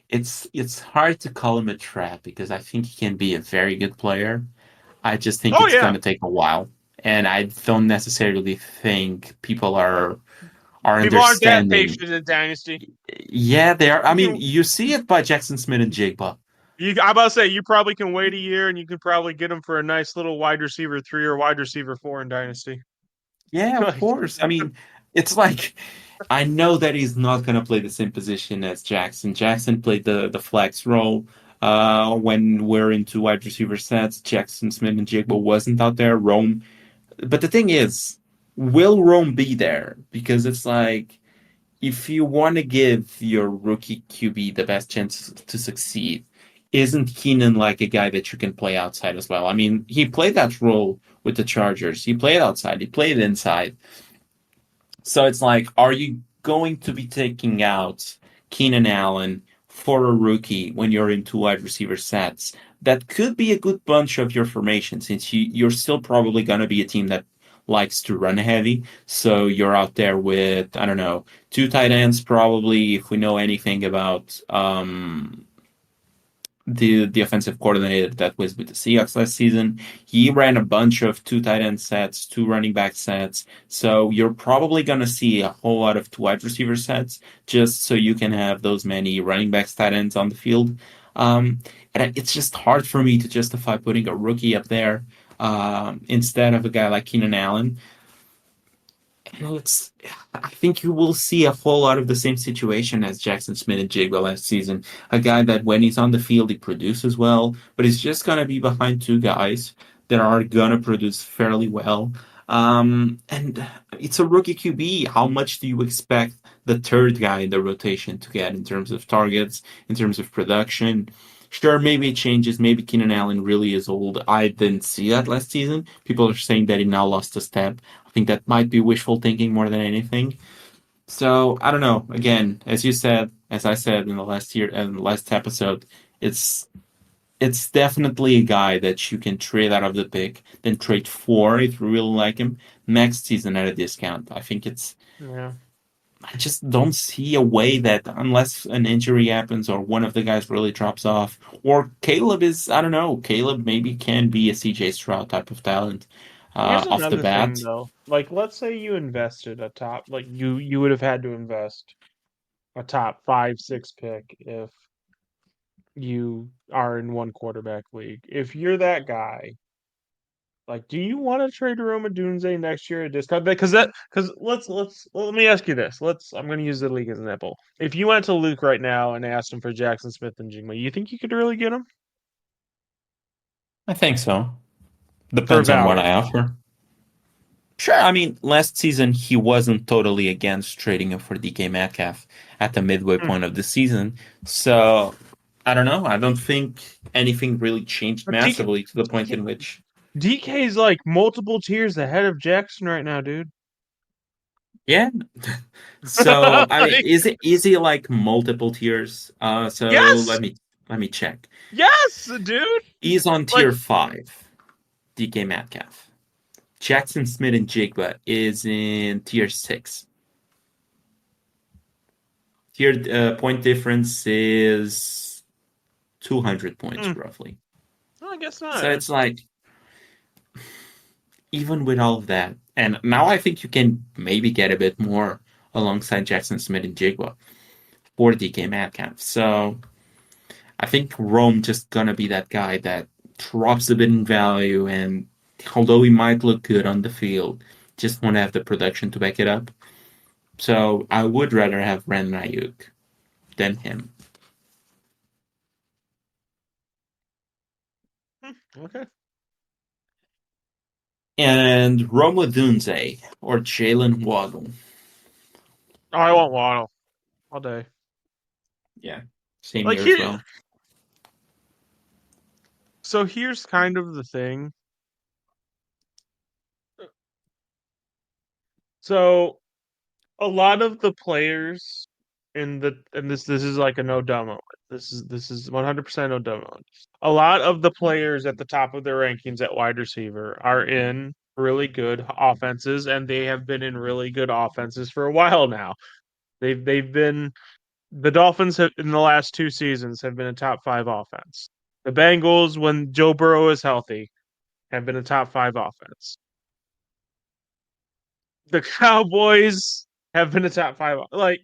it's hard to call him a trap because I think he can be a very good player. I just think oh it's yeah, going to take a while, and I don't necessarily think people are people aren't that understanding. patient in Dynasty. Yeah, they are. I You mean, can you see it by Jackson Smith and Jigba. I'm about to say you probably can wait a year and you could probably get him for a nice little wide receiver 3 or wide receiver 4 in Dynasty. Yeah, of Like, course. I mean, it's like I know that he's not going to play the same position as Jackson. Jackson played the flex role when we're into wide receiver sets. Jackson Smith and Jigba wasn't out there. Rome, but the thing is, will Rome be there? Because it's like if you want to give your rookie QB the best chance to succeed, isn't Keenan like a guy that you can play outside as well? I mean, he played that role with the Chargers. He played outside. He played inside. So it's like, are you going to be taking out Keenan Allen for a rookie when you're in two wide receiver sets? That could be a good bunch of your formation since you're still probably going to be a team that likes to run heavy. So you're out there with, I don't know, two tight ends probably, if we know anything about the offensive coordinator that was with the Seahawks last season. He ran a bunch of two tight end sets, two running back sets. So you're probably going to see a whole lot of two wide receiver sets just so you can have those many running backs, tight ends on the field. Um, and it's just hard for me to justify putting a rookie up there instead of a guy like Keenan Allen. It's I think you will see a whole lot of the same situation as Jackson Smith and Jigba last season. A guy that when he's on the field he produces well, but he's just gonna be behind two guys that are gonna produce fairly well. And it's a rookie QB. How much do you expect the third guy in the rotation to get in terms of targets, in terms of production? Sure, maybe it changes. Maybe Keenan Allen really is old. I didn't see that last season. People are saying that he now lost a step. I think that might be wishful thinking more than anything. So I don't know. Again, as you said, as I said in the last year and last episode, it's it's definitely a guy that you can trade out of the pick, then trade for if you really like him next season at a discount. I think it's yeah. I just don't see a way that unless an injury happens or one of the guys really drops off, or Caleb is I don't know, Caleb maybe can be a CJ Stroud type of talent Here's off the another thing bat. though. Like let's say you invested a top like you would have had to invest a top 5, 6 pick if you are in one quarterback league. If you're that guy, like do you want to trade Roma Dunze next year at discount? Because let me ask you this. I'm gonna use the league as an example. If you went to Luke right now and asked him for Jackson Smith and Jigma, you think you could really get him? I think so. For Depends on what value. I offer. Sure, I mean, last season he wasn't totally against trading him for DK Metcalf at the midway Hmm. point of the season. So, I don't know. I don't think anything really changed But DK, massively to the point DK in which, DK's like multiple tiers ahead of Jackson right now, dude. yeah. So, I mean, Like, is he like multiple tiers? So yes, let me check. yes, dude. He's on Like, tier 5, DK Metcalf. Jackson Smith and Jigba is in tier 6. Tier point difference is 200 points hmm, roughly. no, I guess So not. it's like, even with all of that, and now I think you can maybe get a bit more alongside Jackson Smith and Jigba. for DK Metcalf. So I think Rome just gonna be that guy that drops a bit in value, and although he might look good on the field, just won't have the production to back it up. So I would rather have Brandon Ayuk than him. Okay. And Rome Odunze or Jalen Waddle. Oh, I want Waddle all day. Yeah, same Like here as here, well. so here's kind of the thing. So a lot of the players and this is like a no demo. This is 100% no demo. A lot of the players at the top of their rankings at wide receiver are in really good offenses, and they have been in really good offenses for a while now. They've been the Dolphins have, in the last 2 seasons have been a top five offense. The Bengals, when Joe Burrow is healthy, have been a top five offense. The Cowboys have been a top five. Like,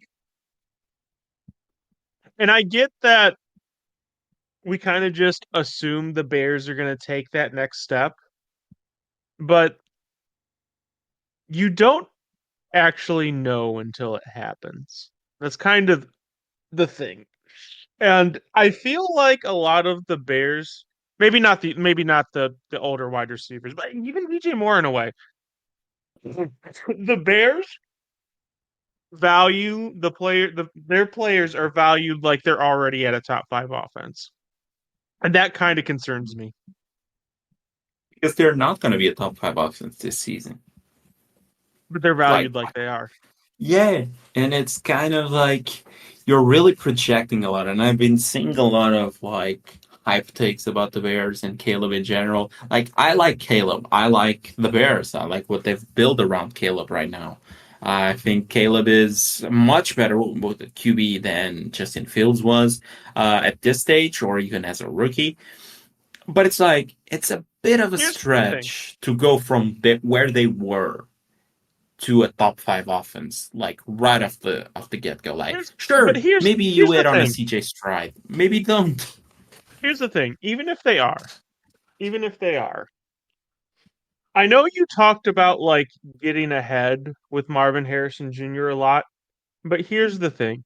and I get that we kind of just assume the Bears are going to take that next step, but you don't actually know until it happens. That's kind of the thing. And I feel like a lot of the Bears, maybe not the older wide receivers, but even DJ Moore in a way. The Bears value their players are valued like they're already at a top five offense. And that kind of concerns me. Because they're not going to be a top five offense this season. But they're Like, valued like they are. yeah, and it's kind of like you're really projecting a lot. And I've been seeing a lot of like hype takes about the Bears and Caleb in general. Like, I like Caleb. I like the Bears. I like what they've built around Caleb right now. I think Caleb is much better with a QB than Justin Fields was at this stage or even as a rookie. But it's like, it's a bit of a Here's the thing. stretch to go from where they were to a top five offense, like right off the get go. Like, Here's but sure, here's maybe you here's the hit on a thing. CJ Stride, maybe don't. Here's the thing. Even if they are, I know you talked about like getting ahead with Marvin Harrison Jr. a lot, but here's the thing.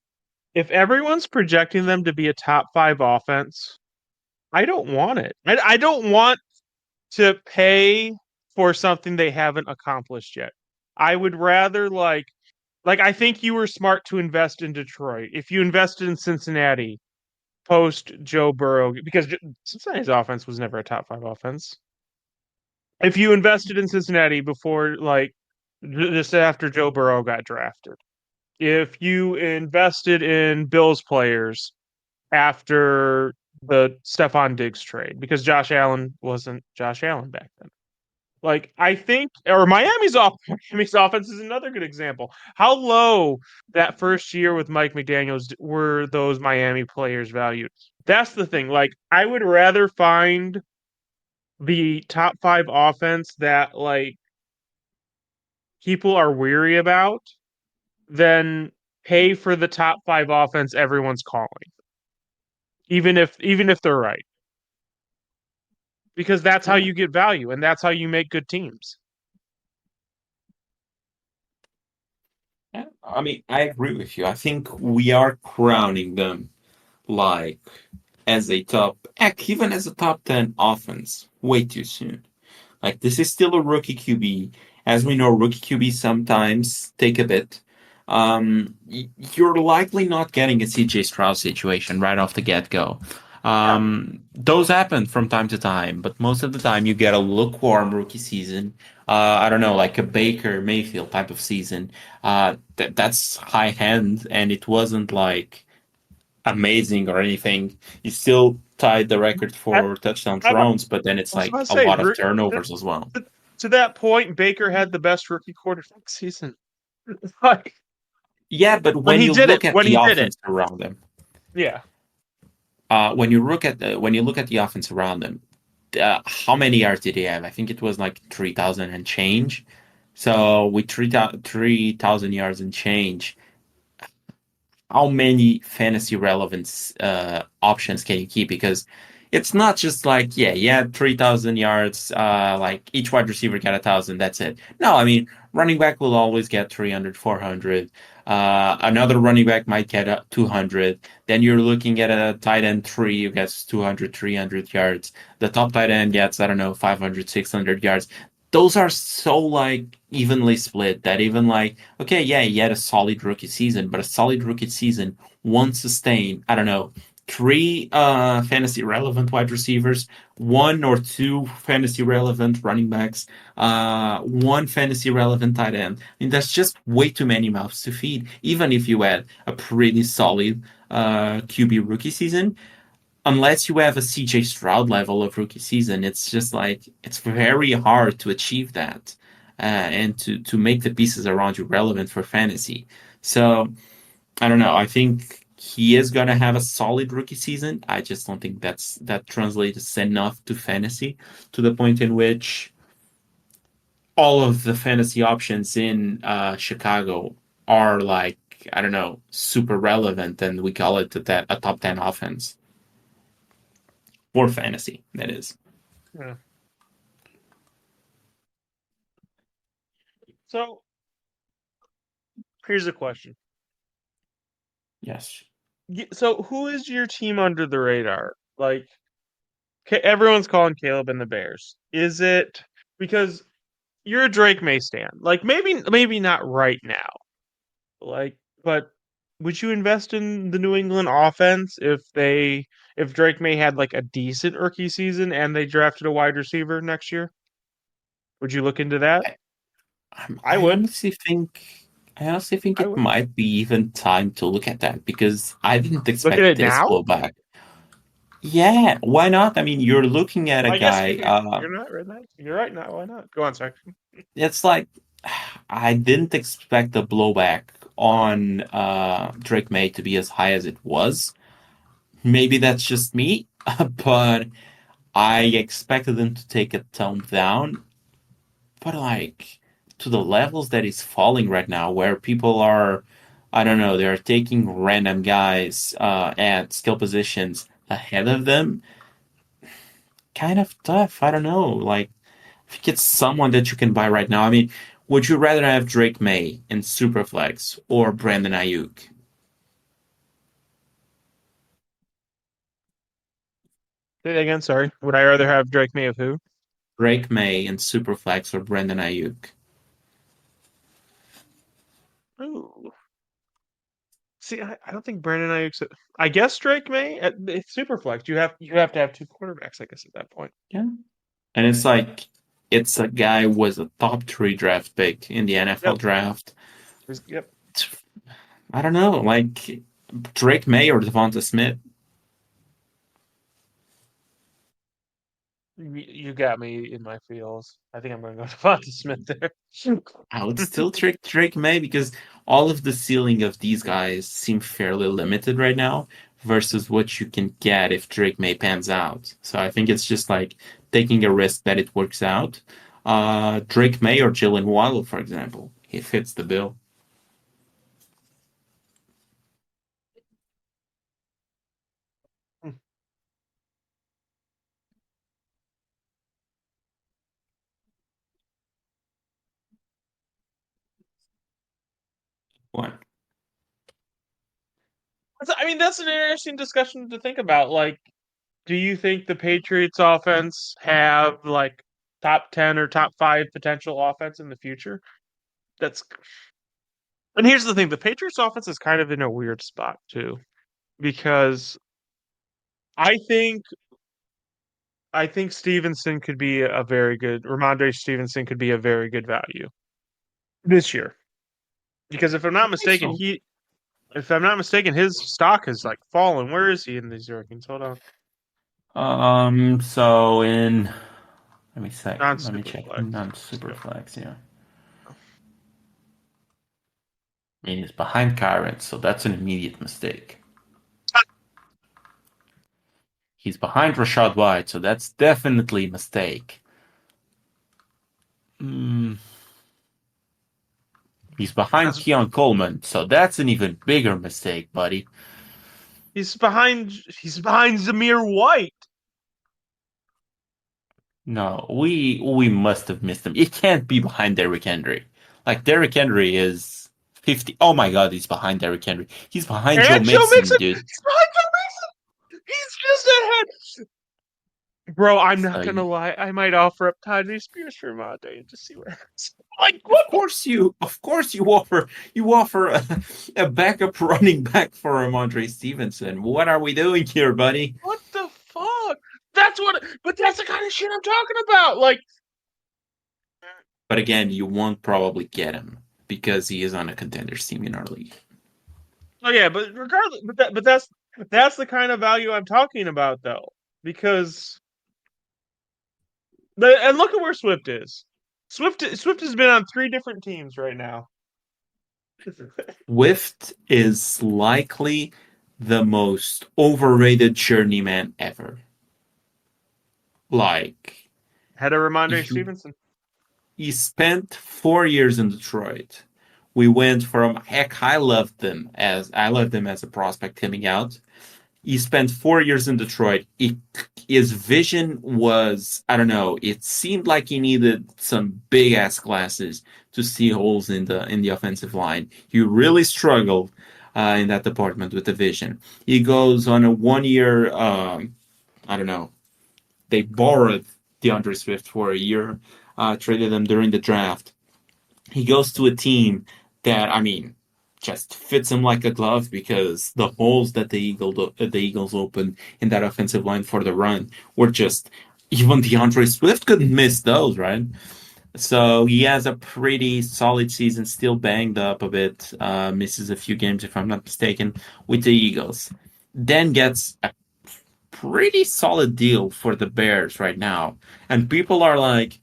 If everyone's projecting them to be a top five offense, I don't want it. I don't want to pay for something they haven't accomplished yet. I would rather like I think you were smart to invest in Detroit. If you invested in Cincinnati post Joe Burrow, because Cincinnati's offense was never a top five offense. If you invested in Cincinnati before like just after Joe Burrow got drafted, if you invested in Bills players after the Stephon Diggs trade, because Josh Allen wasn't Josh Allen back then. Like I think, or Miami's offense is another good example. How low that first year with Mike McDaniels were those Miami players valued? That's the thing. Like I would rather find the top five offense that like people are weary about than pay for the top five offense everyone's calling, even if they're right, because that's how Yeah. you get value and that's how you make good teams. Yeah, I mean, I agree with you. I think we are crowning them like as a top, heck, even as a top 10 offense way too soon. Like, this is still a rookie QB. As we know, rookie QB sometimes take a bit. You're likely not getting a CJ Stroud situation right off the get go. Yeah, Those happen from time to time, but most of the time you get a lukewarm rookie season. I don't know, like a Baker Mayfield type of season. That's high end, and it wasn't like amazing or anything. He still tied the record I, for touchdown I'm, I throws, but then it's was about like to a say lot of turnovers as well. to, to that point, Baker had the best rookie quarterback season. Like Yeah, but when when he you did it, look at when the he did it, offense around them, yeah. when you look at the offense around them, how many yards did he have? I think it was like 3,000 and change. So with 3,000 yards and change, how many fantasy relevance options can you keep? Because it's not just like, yeah, 3,000 yards, like each wide receiver got 1,000, that's it. No, I mean, running back will always get 300, 400. Another running back might get 200. Then you're looking at a tight end three who gets 200, 300 yards. The top tight end gets, I don't know, 500, 600 yards. Those are so like evenly split that even like, okay, yeah, he had a solid rookie season, but a solid rookie season won't sustain, I don't know, three fantasy relevant wide receivers, one or two fantasy relevant running backs, one fantasy relevant tight end. I mean, that's just way too many mouths to feed, even if you had a pretty solid QB rookie season. Unless you have a CJ Stroud level of rookie season, it's just like it's very hard to achieve that and to make the pieces around you relevant for fantasy. So I don't know. I think he is gonna have a solid rookie season. I just don't think that translates enough to fantasy to the point in which all of the fantasy options in Chicago are like, I don't know, super relevant, and we call it a top 10 offense for fantasy. That is. Yeah. So here's a question. Yes. So who is your team under the radar? Like, everyone's calling Caleb and the Bears. Is it because you're a Drake May stan? Like, maybe not right now. Like, but would you invest in the New England offense if Drake May had like a decent rookie season and they drafted a wide receiver next year? Would you look into that? I, I would. I honestly think I it would. might be even time to look at that because I didn't Look at expect it this now. blowback. Yeah, why not? I mean, you're looking at a I guess guy. you're not right now. You're right now. Why not? Go on, sorry. It's like I didn't expect the blowback on Drake May to be as high as it was. Maybe that's just me, but I expected them to take a tone down. But like to the levels that it's falling right now, where people are, I don't know, they're taking random guys at skill positions ahead of them. Kind of tough. I don't know. Like, if you get someone that you can buy right now, I mean, would you rather have Drake May in Superflex or Brandon Ayuk? Say that again. Sorry. Would I rather have Drake May of who? Drake May in Superflex or Brandon Ayuk? Ooh. See, I don't think Brandon Ayuk's. I guess Drake May. It's super flex. You have to have two quarterbacks. I guess at that point. Yeah. And it's like, it's a guy who was a top three draft pick in the NFL Yep. draft. Yep. I don't know, like Drake May or Devonta Smith. You got me in my feels. I think I'm going to go to Devonta Smith there. I would still trick Drake May because all of the ceiling of these guys seem fairly limited right now versus what you can get if Drake May pans out. So I think it's just like taking a risk that it works out. Drake May or Jalen Waddle, for example, he fits the bill. One. I mean, that's an interesting discussion to think about. Like, do you think the Patriots offense have like top 10 or top 5 potential offense in the future? That's And here's the thing, the Patriots offense is kind of in a weird spot too because I think I think Stevenson could be a very good Ramondre Stevenson could be a very good value this year. Because I think so. if I'm not mistaken, his stock has like fallen. Where is he in these rankings? Hold on. So in Non let me super check flex. non Superflex, yeah. I mean, he's behind Kyron, so that's an immediate mistake. He's behind Rashad White, so that's definitely a mistake. Mm, He's behind That's Keon Coleman, so that's an even bigger mistake, buddy. he's behind Zamir White. No, we must have missed him. It can't be behind Derrick Henry. Like Derrick Henry is 50. Oh my god, he's behind Derrick Henry. He's behind Joe And Joe Mixon, Mixon. dude. He's behind Joe Mixon. He's just ahead. Bro, I'm So not gonna lie. I might offer up Tajay Spears for Monday and just see what happens. Like what? of course you offer a backup running back for Ramondre Stevenson. What are we doing here, buddy? What the fuck? That's what. But that's the kind of shit I'm talking about. Like, But again, you won't probably get him because he is on a contenders team in our league. oh yeah, but regardless, but that's the kind of value I'm talking about, though, because and look at where Swift is. Swift has been on 3 different teams right now. Swift is likely the most overrated journeyman ever. Like, Had a Ramondre you, Stevenson. he spent 4 years in Detroit. We went from heck, I loved him as a prospect coming out. He spent 4 years in Detroit. His vision was, I don't know, it seemed like he needed some big ass glasses to see holes in the offensive line. He really struggled in that department with the vision. He goes on a 1 year, I don't know, they borrowed DeAndre Swift for a year, traded him during the draft. He goes to a team that, I mean, just fits him like a glove because the holes that the Eagles opened in that offensive line for the run were just even DeAndre Swift couldn't miss those, right? So he has a pretty solid season, still banged up a bit, misses a few games if I'm not mistaken with the Eagles. Then gets a pretty solid deal for the Bears right now, and people are like,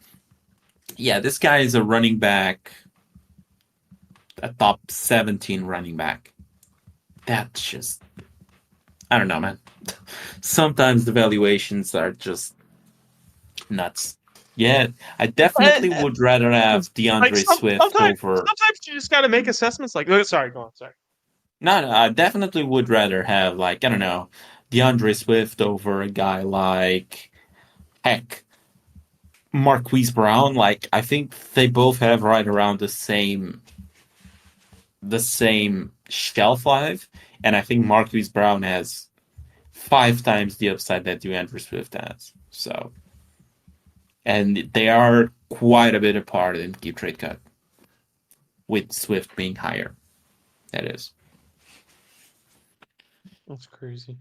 "Yeah, this guy is a running back." A top 17 running back. That's just, I don't know, man. Sometimes the valuations are just nuts. Yeah, I definitely would rather have Like DeAndre Swift over. sometimes you just got to make assessments. Like, oh, sorry, go on. Sorry. No, no, I definitely would rather have, like, I don't know, DeAndre Swift over a guy like, heck, Marquise Brown. Like, I think they both have right around the same shelf life, and I think Marquise Brown has 5 times the upside that DeAndre Swift has. So, and they are quite a bit apart in keep trade cut, with Swift being higher. That is. That's crazy.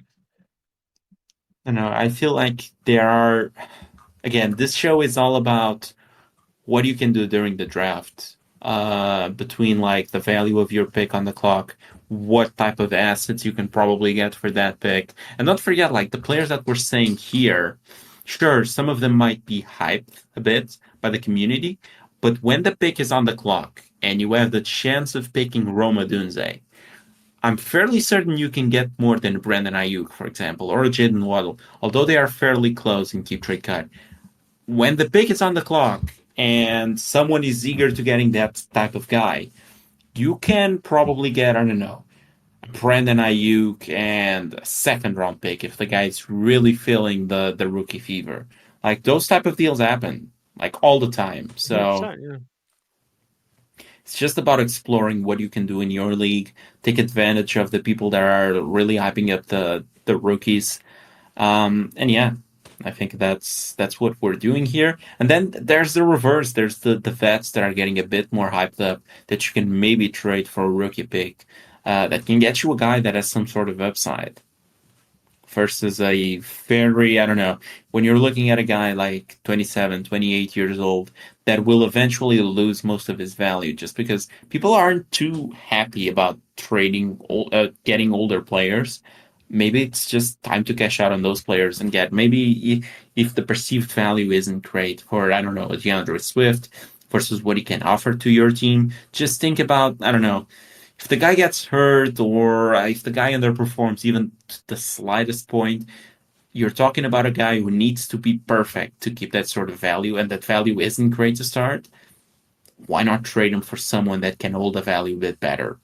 I know. I feel like there are. Again, this show is all about what you can do during the draft. Between like the value of your pick on the clock, what type of assets you can probably get for that pick, and don't forget like the players that we're saying here. Sure, some of them might be hyped a bit by the community, but when the pick is on the clock and you have the chance of picking Roma Dunze, I'm fairly certain you can get more than Brandon Ayuk, for example, or Jaden Waddle, although they are fairly close in keep trade cut. When the pick is on the clock and someone is eager to getting that type of guy, you can probably get, I don't know, Brandon Ayuk and a second round pick if the guy's really feeling the rookie fever. Like those type of deals happen like all the time. So 100%, yeah. it's just about exploring what you can do in your league, take advantage of the people that are really hyping up the rookies. And yeah, I think that's what we're doing here. And then there's the reverse. There's the vets that are getting a bit more hyped up that you can maybe trade for a rookie pick that can get you a guy that has some sort of upside versus a very, I don't know, when you're looking at a guy like 27, 28 years old that will eventually lose most of his value just because people aren't too happy about getting older players. Maybe it's just time to cash out on those players and get maybe if the perceived value isn't great for, I don't know, a DeAndre Swift versus what he can offer to your team, just think about, I don't know, if the guy gets hurt or if the guy underperforms even to the slightest point, you're talking about a guy who needs to be perfect to keep that sort of value, and that value isn't great to start. why not trade him for someone that can hold the value a bit better?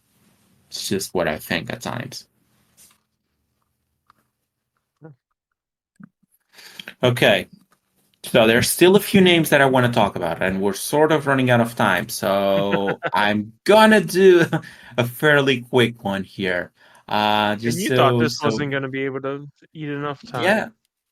It's just what I think at times. Okay, so there's still a few names that I want to talk about, and we're sort of running out of time. So I'm gonna do a fairly quick one here. And Just you thought so this so wasn't going to be able to eat enough yeah,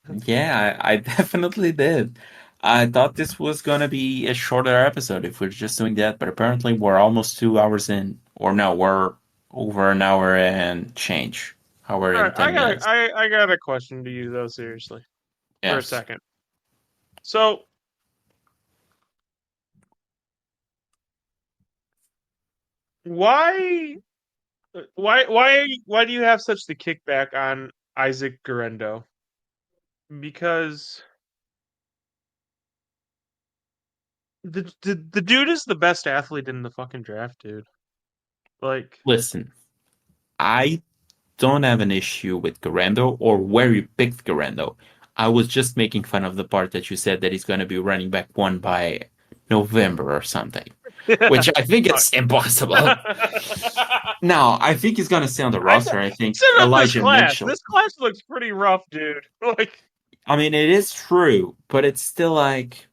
time. yeah, I definitely did. I thought this was gonna be a shorter episode if we're just doing that, but apparently we're almost 2 hours in, or no, we're over an hour and change. Hour All and right, 10 minutes. I got a question to you though, seriously, for a Yes. second. So why why do you have such the kickback on Isaac Garendo? Because the dude is the best athlete in the fucking draft, dude. Like, Listen, I don't have an issue with Garando or where you picked Garando. I was just making fun of the part that you said that he's going to be running back one by November or something, which I think fuck. it's impossible. No, I think he's going to stay on the I roster. I think set up this Elijah class. Mitchell. This class looks pretty rough, dude. Like, I mean, it is true, but it's still like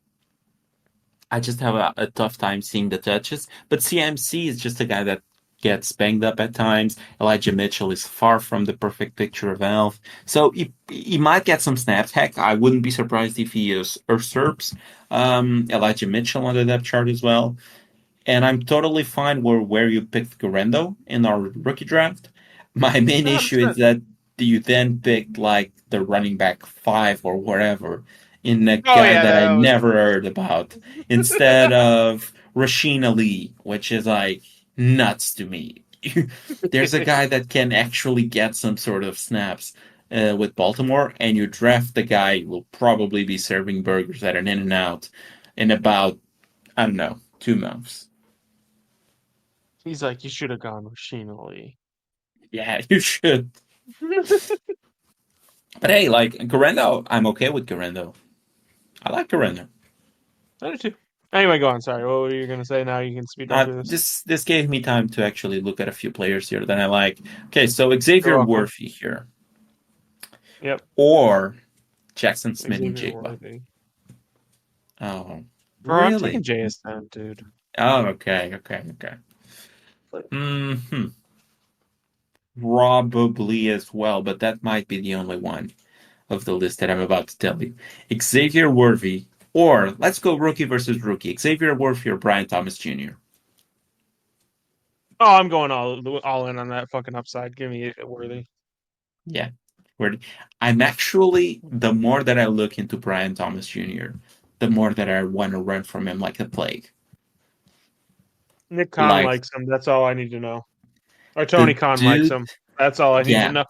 I just have a tough time seeing the touches. But CMC is just a guy that gets banged up at times. Elijah Mitchell is far from the perfect picture of health. So he might get some snaps. Heck, I wouldn't be surprised if he usurps Elijah Mitchell on the depth chart as well. And I'm totally fine where you picked Garendo in our rookie draft. My main issue is 100%. that you then picked like the running back five or whatever in a Oh guy yeah, that I that was. never heard about instead of Rasheen Ali, which is like nuts to me. There's a guy that can actually get some sort of snaps with Baltimore, and you draft the guy who will probably be serving burgers at an In and Out in about, I don't know, 2 months. He's like, you should have gone with Sheena Lee. Yeah, you should. But hey, like Garendo, I'm okay with Garendo. I like Garendo. I do too. Anyway, go on. Sorry, what were you gonna say? Now you can speed run through this. This gave me time to actually look at a few players here that I like. Okay, so You're Xavier welcome. Worthy here, Yep, or Jackson Smith and Xavier Jigba. Worthy. Oh, Bro, I'm taking really? JSN, dude. Oh, okay, okay, okay. Hmm. Probably as well, but that might be the only one of the list that I'm about to tell you. Xavier Worthy, or let's go rookie versus rookie. Xavier Worthy or Brian Thomas Jr. Oh, I'm going all in on that fucking upside. Give me it, Worthy. Yeah. Where I'm actually, the more that I look into Brian Thomas Jr., the more that I want to run from him like a plague. Nick Khan Like likes him. That's all I need to know. Or the Tony Khan likes dude, him. That's all I need to yeah, know.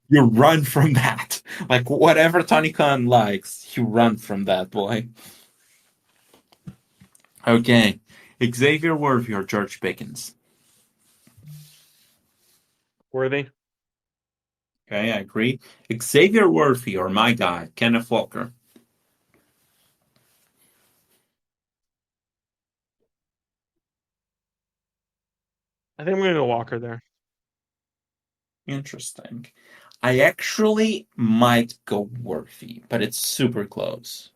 you run from that. Like whatever Tony Khan likes, you run from that boy. Okay. Xavier Worthy or George Pickens. Worthy. Okay, I agree. Xavier Worthy or my guy, Kenneth Walker. I think I'm gonna go Walker there. Interesting. I actually might go Worthy, but it's super close.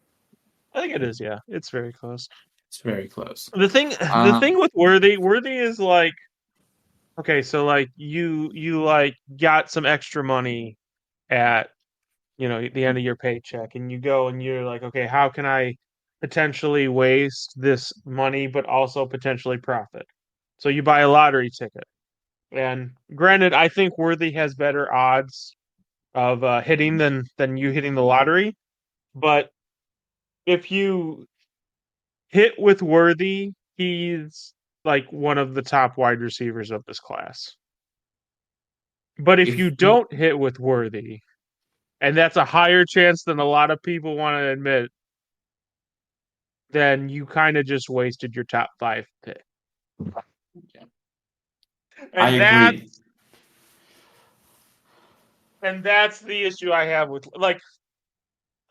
I think it is. Yeah, it's very close. It's very close. The thing with Worthy is like, okay, so like you like got some extra money at the end of your paycheck, and you go and you're like, okay, how can I potentially waste this money but also potentially profit? So you buy a lottery ticket. And granted, I think Worthy has better odds of hitting than you hitting the lottery. But if you hit with Worthy, he's like one of the top wide receivers of this class. But if If you you don't hit with Worthy, and that's a higher chance than a lot of people want to admit, then you kind of just wasted your top five pick. I And agree. that's the issue I have with, like,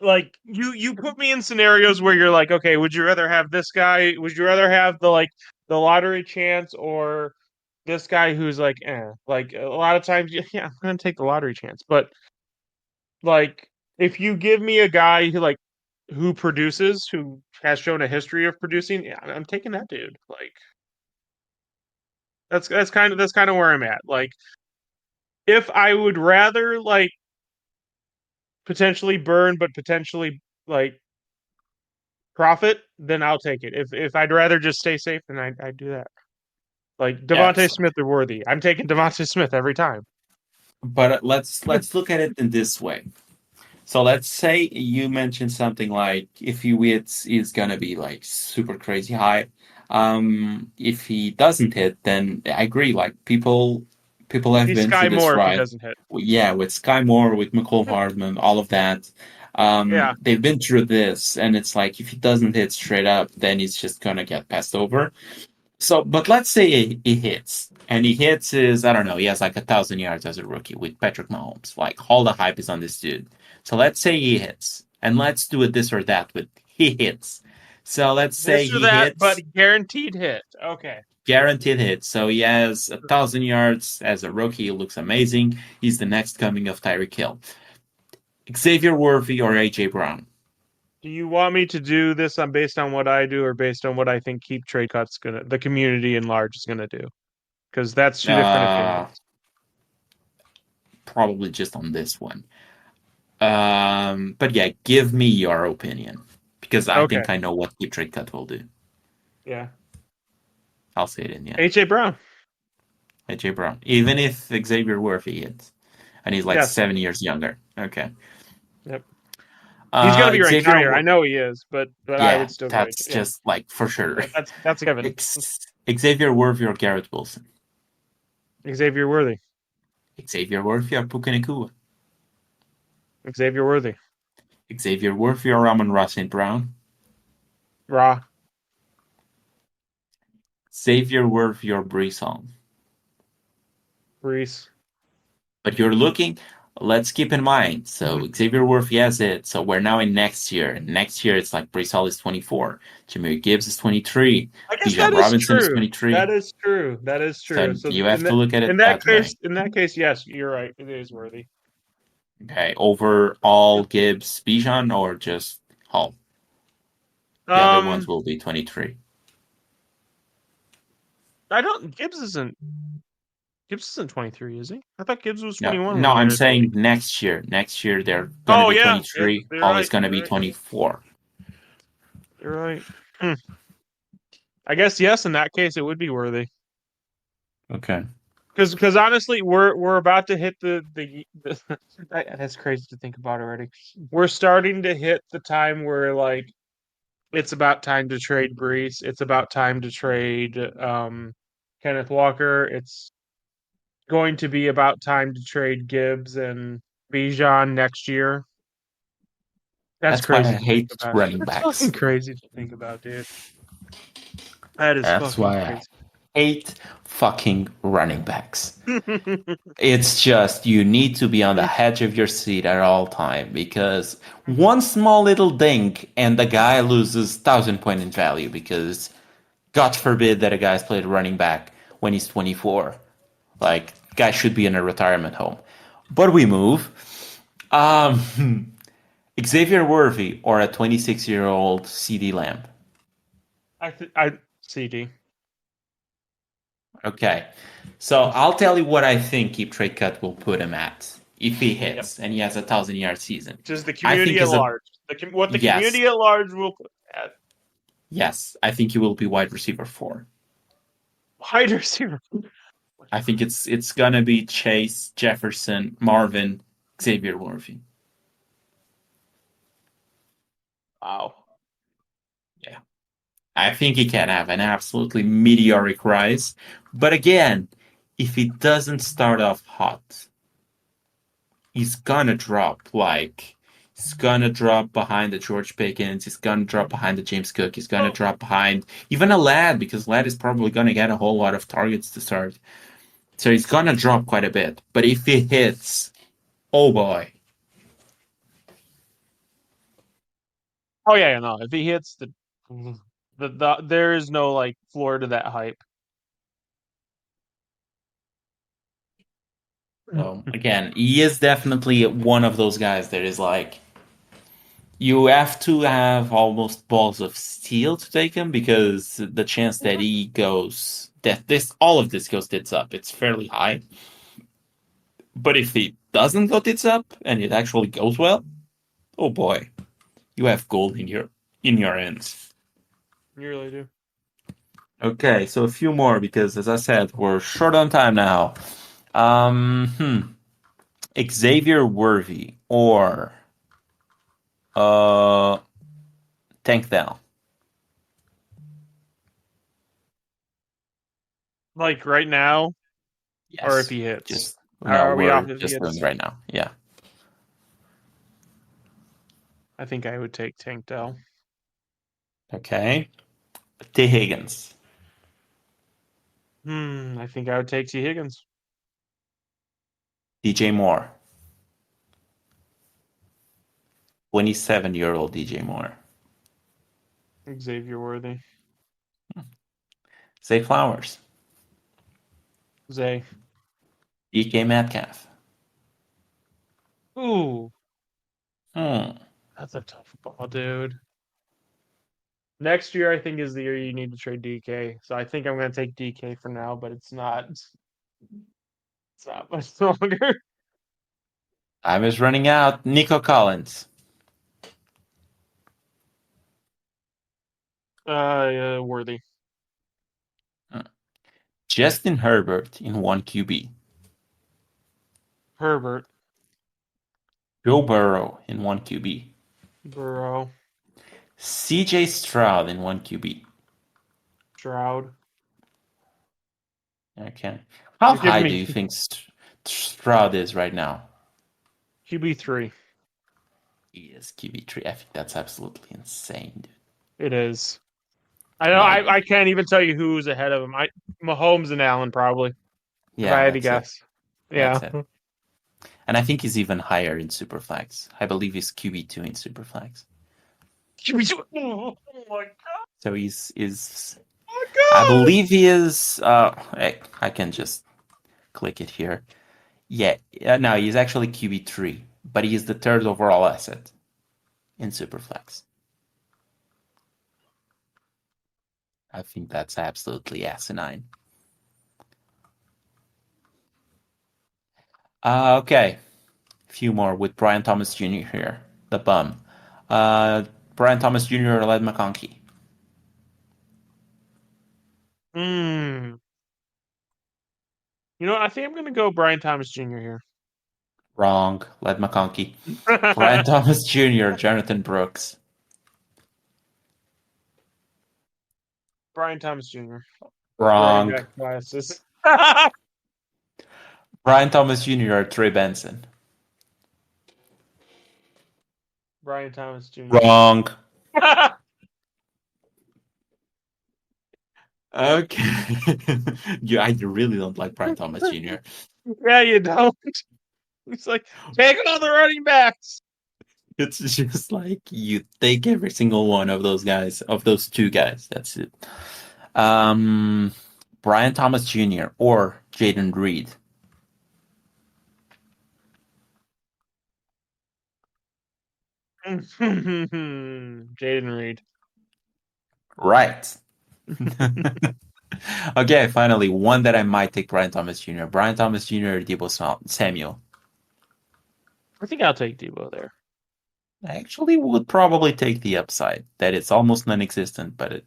like you put me in scenarios where you're like, okay, would you rather have this guy? Would you rather have the lottery chance or this guy who's like, eh? Like a lot of times, yeah, I'm gonna take the lottery chance. But like, if you give me a guy who produces, who has shown a history of producing, yeah, I'm taking that dude. Like that's kind of where I'm at. Like if I would rather like potentially burn, but potentially like profit, then I'll take it. If I'd rather just stay safe, then I'd do that. Like Devontae Yes, Smith or Worthy, I'm taking Devontae Smith every time. but let's look at it in this way. So let's say you mentioned something like if he hits, is gonna be like super crazy high. If he doesn't hit, then I agree. Like people have He's been through Sky this Moore if he ride. doesn't hit. Yeah, with Sky Moore, with McCall Hardman, all of that. Yeah, They've been through this, and it's like if he doesn't hit straight up, then he's just gonna get passed over. So, but let's say he hits, and he hits his, I don't know, he has like 1,000 yards as a rookie with Patrick Mahomes. Like all the hype is on this dude. So let's say he hits, and let's do it this or that with he hits. So let's say this or he that, but hits, guaranteed hit. Okay. guaranteed hit. So he has 1,000 yards as a rookie. He looks amazing. He's the next coming of Tyreek Hill. Xavier Worthy or AJ Brown. Do you want me to do this on based on what I do or based on what I think Keep Trade Cut's the community in large is gonna do? Because that's two different Uh, opinions. Probably just on this one. But yeah, give me your opinion because I Okay. think I know what Keep Trade Cut will do. Yeah. I'll say it in the end. AJ Brown. AJ Brown, even if Xavier Worthy hits, and he's like Yes. 7 years younger. Okay. Yep. He's gonna be ranked Xavier, higher. I know he is, but I yeah, would still go. that's Yeah. just like for sure. Yeah, that's a given. Xavier Worthy or Garrett Wilson. Xavier Worthy. Xavier Worthy or Puka Nacua. Xavier Worthy. Xavier Worthy or Amon-Ra St. Brown. Raw. Xavier Worthy or Brees Hall. Reese. But you're looking, let's keep in mind. So Xavier Worthy has it. So we're now in next year. Next year, it's like Brees Hall is 24. Jameer Gibbs is 23. I guess Bijan that is Robinson is true. 23. That is true. That is So true. So you have to look at it that way. in that case, yes, you're right. It is Worthy. Okay, over all Gibbs, Bijan, or just Hall? The other ones Um, will be 23. I don't. Gibbs isn't 23, is he? I thought Gibbs was No, 21 no, when he I'm entered the saying league. next year. Next year, they're going to Oh be yeah, yep, 23. you're Hall is right. going to You're be right. 24. You're right. Hmm. I guess yes. In that case, it would be Worthy. Okay. Because honestly, we're about to hit the that's crazy to think about already. We're starting to hit the time where like it's about time to trade Brees. It's about time to trade Kenneth Walker. It's going to be about time to trade Gibbs and Bijan next year. That's That's why I crazy to think hate about. running That's fucking backs. crazy to think about, dude. That is That's fucking why I crazy. hate fucking running backs. It's just you need to be on the edge of your seat at all time because one small little ding and the guy loses 1,000 point in value because God forbid that a guy's played running back when he's 24. Like guy should be in a retirement home. But we move. Xavier Worthy or a 26-year-old CD Lamb. I CD. Okay. So I'll tell you what I think Keep Trade Cut will put him at if he Yep. hits and he has a 1,000 yard season. Just the I think community at is a large. What the yes, community at large will put at yes. I think he will be wide receiver 4. wide receiver. I think it's gonna be Chase, Jefferson, Marvin, Xavier Worthy. Wow. Yeah. I think he can have an absolutely meteoric rise. But again, if he doesn't start off hot, he's gonna drop like he's gonna drop behind the George Pickens, he's gonna drop behind the James Cook, he's gonna drop behind even a Lad because Lad is probably gonna get a whole lot of targets to start. So he's gonna drop quite a bit. But if he hits, oh boy. Oh yeah, no. If he hits there is no like floor to that hype. So again, he is definitely one of those guys that is like you have to have almost balls of steel to take him because the chance that he goes that this all of this goes tits up, it's fairly high. But if he doesn't go tits up and it actually goes well, oh boy, you have gold in your hands. You really do. Okay, so a few more because as I said, we're short on time now. Um, hmm. Xavier Worthy or uh Tank Dell. Like right now, or if Yes. he hits. Just no, Are we we're off if he just doing hits? right now. Yeah. I think I would take Tank Dell. Okay. T. Higgins. I think I would take T. Higgins. DJ Moore. 27-year-old DJ Moore. Xavier Worthy. Zay Flowers. Zay. DK Metcalf. Ooh, Hmm. that's a tough ball, dude. Next year, I think, is the year you need to trade DK. So I think I'm going to take DK for now, but it's not. It's not much longer. Time is running out. Nico Collins. Worthy. Hmm. Justin Herbert in 1 QB. Herbert. Joe Burrow in 1 QB. Burrow. CJ Stroud in 1 QB. Stroud. Okay. How You're giving high do me you think Stroud is right now? QB3. He is QB3. I think that's absolutely insane, dude. It is. I know. Like, I can't even tell you who's ahead of him. Mahomes and Allen probably, if I yeah, had to that's it. guess. That's Yeah. it. And I think he's even higher in Superflex. I believe he's QB2 in Superflex. QB2. Oh my god. So he's Oh I my god. believe he is I can just click it here. Yeah, no, he's actually QB3, but he is the third overall asset in Superflex. I think that's absolutely asinine. Okay, a few more with Brian Thomas Jr. here, the bum. Uh, Brian Thomas Jr. or Led McConkey? Hmm. You know, I think I'm gonna go Brian Thomas Jr. here. Wrong, Led McConkey. Brian Thomas Jr., Jonathan Brooks. Brian Thomas Jr. Running Wrong. back classes. Brian Thomas Jr. or Trey Benson. Brian Thomas Jr. Wrong. Okay. I really don't like Brian Thomas Jr. Yeah, you don't. It's like take all the running backs. It's just like you take every single one of those guys, of those two guys. That's it. Um, Brian Thomas Jr. or Jaden Reed. Jaden Reed. Right. Okay, finally, one that I might take Brian Thomas Jr. Brian Thomas Jr. or Debo Samuel. I think I'll take Debo there. I actually would probably take the upside that it's almost non-existent, but it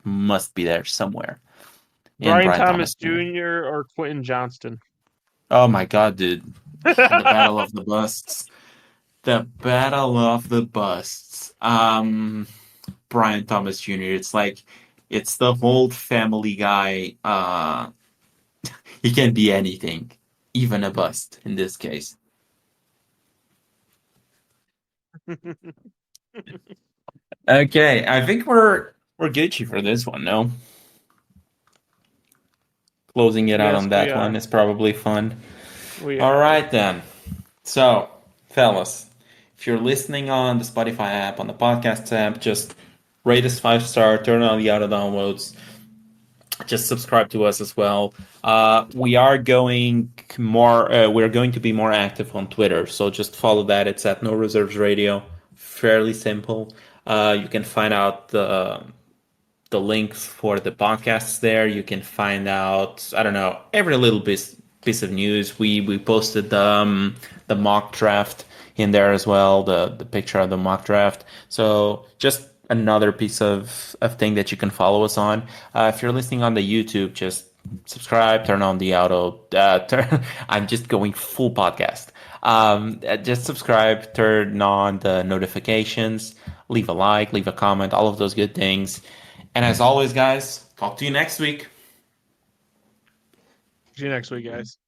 must be there somewhere in Brian Brian Thomas Thomas Jr. Jr. or Quentin Johnston. Oh my God, dude. The Battle of the Busts. The Battle of the Busts. Brian Thomas Jr. It's like it's the whole family guy. He can be anything, even a bust in this case. Okay, I think we're Gucci for this one, no? Closing it out Yes, on we that one are. is probably fun. We All are. right then. So, fellas, If you're listening on the Spotify app, on the podcast app, just rate us 5 star, turn on the auto downloads, just subscribe to us as well. We're going to be more active on Twitter, so just follow that. It's at No Reserves Radio. Fairly simple. You can find out the links for the podcasts there. You can find out, I don't know, every little piece of news. We posted the mock draft in there as well, the picture of the mock draft. So just another piece of thing that you can follow us on. If you're listening on the YouTube, just subscribe, turn on the auto. I'm just going full podcast. Just subscribe, turn on the notifications, leave a like, leave a comment, all of those good things. And as always, guys, talk to you next week. See you next week, guys.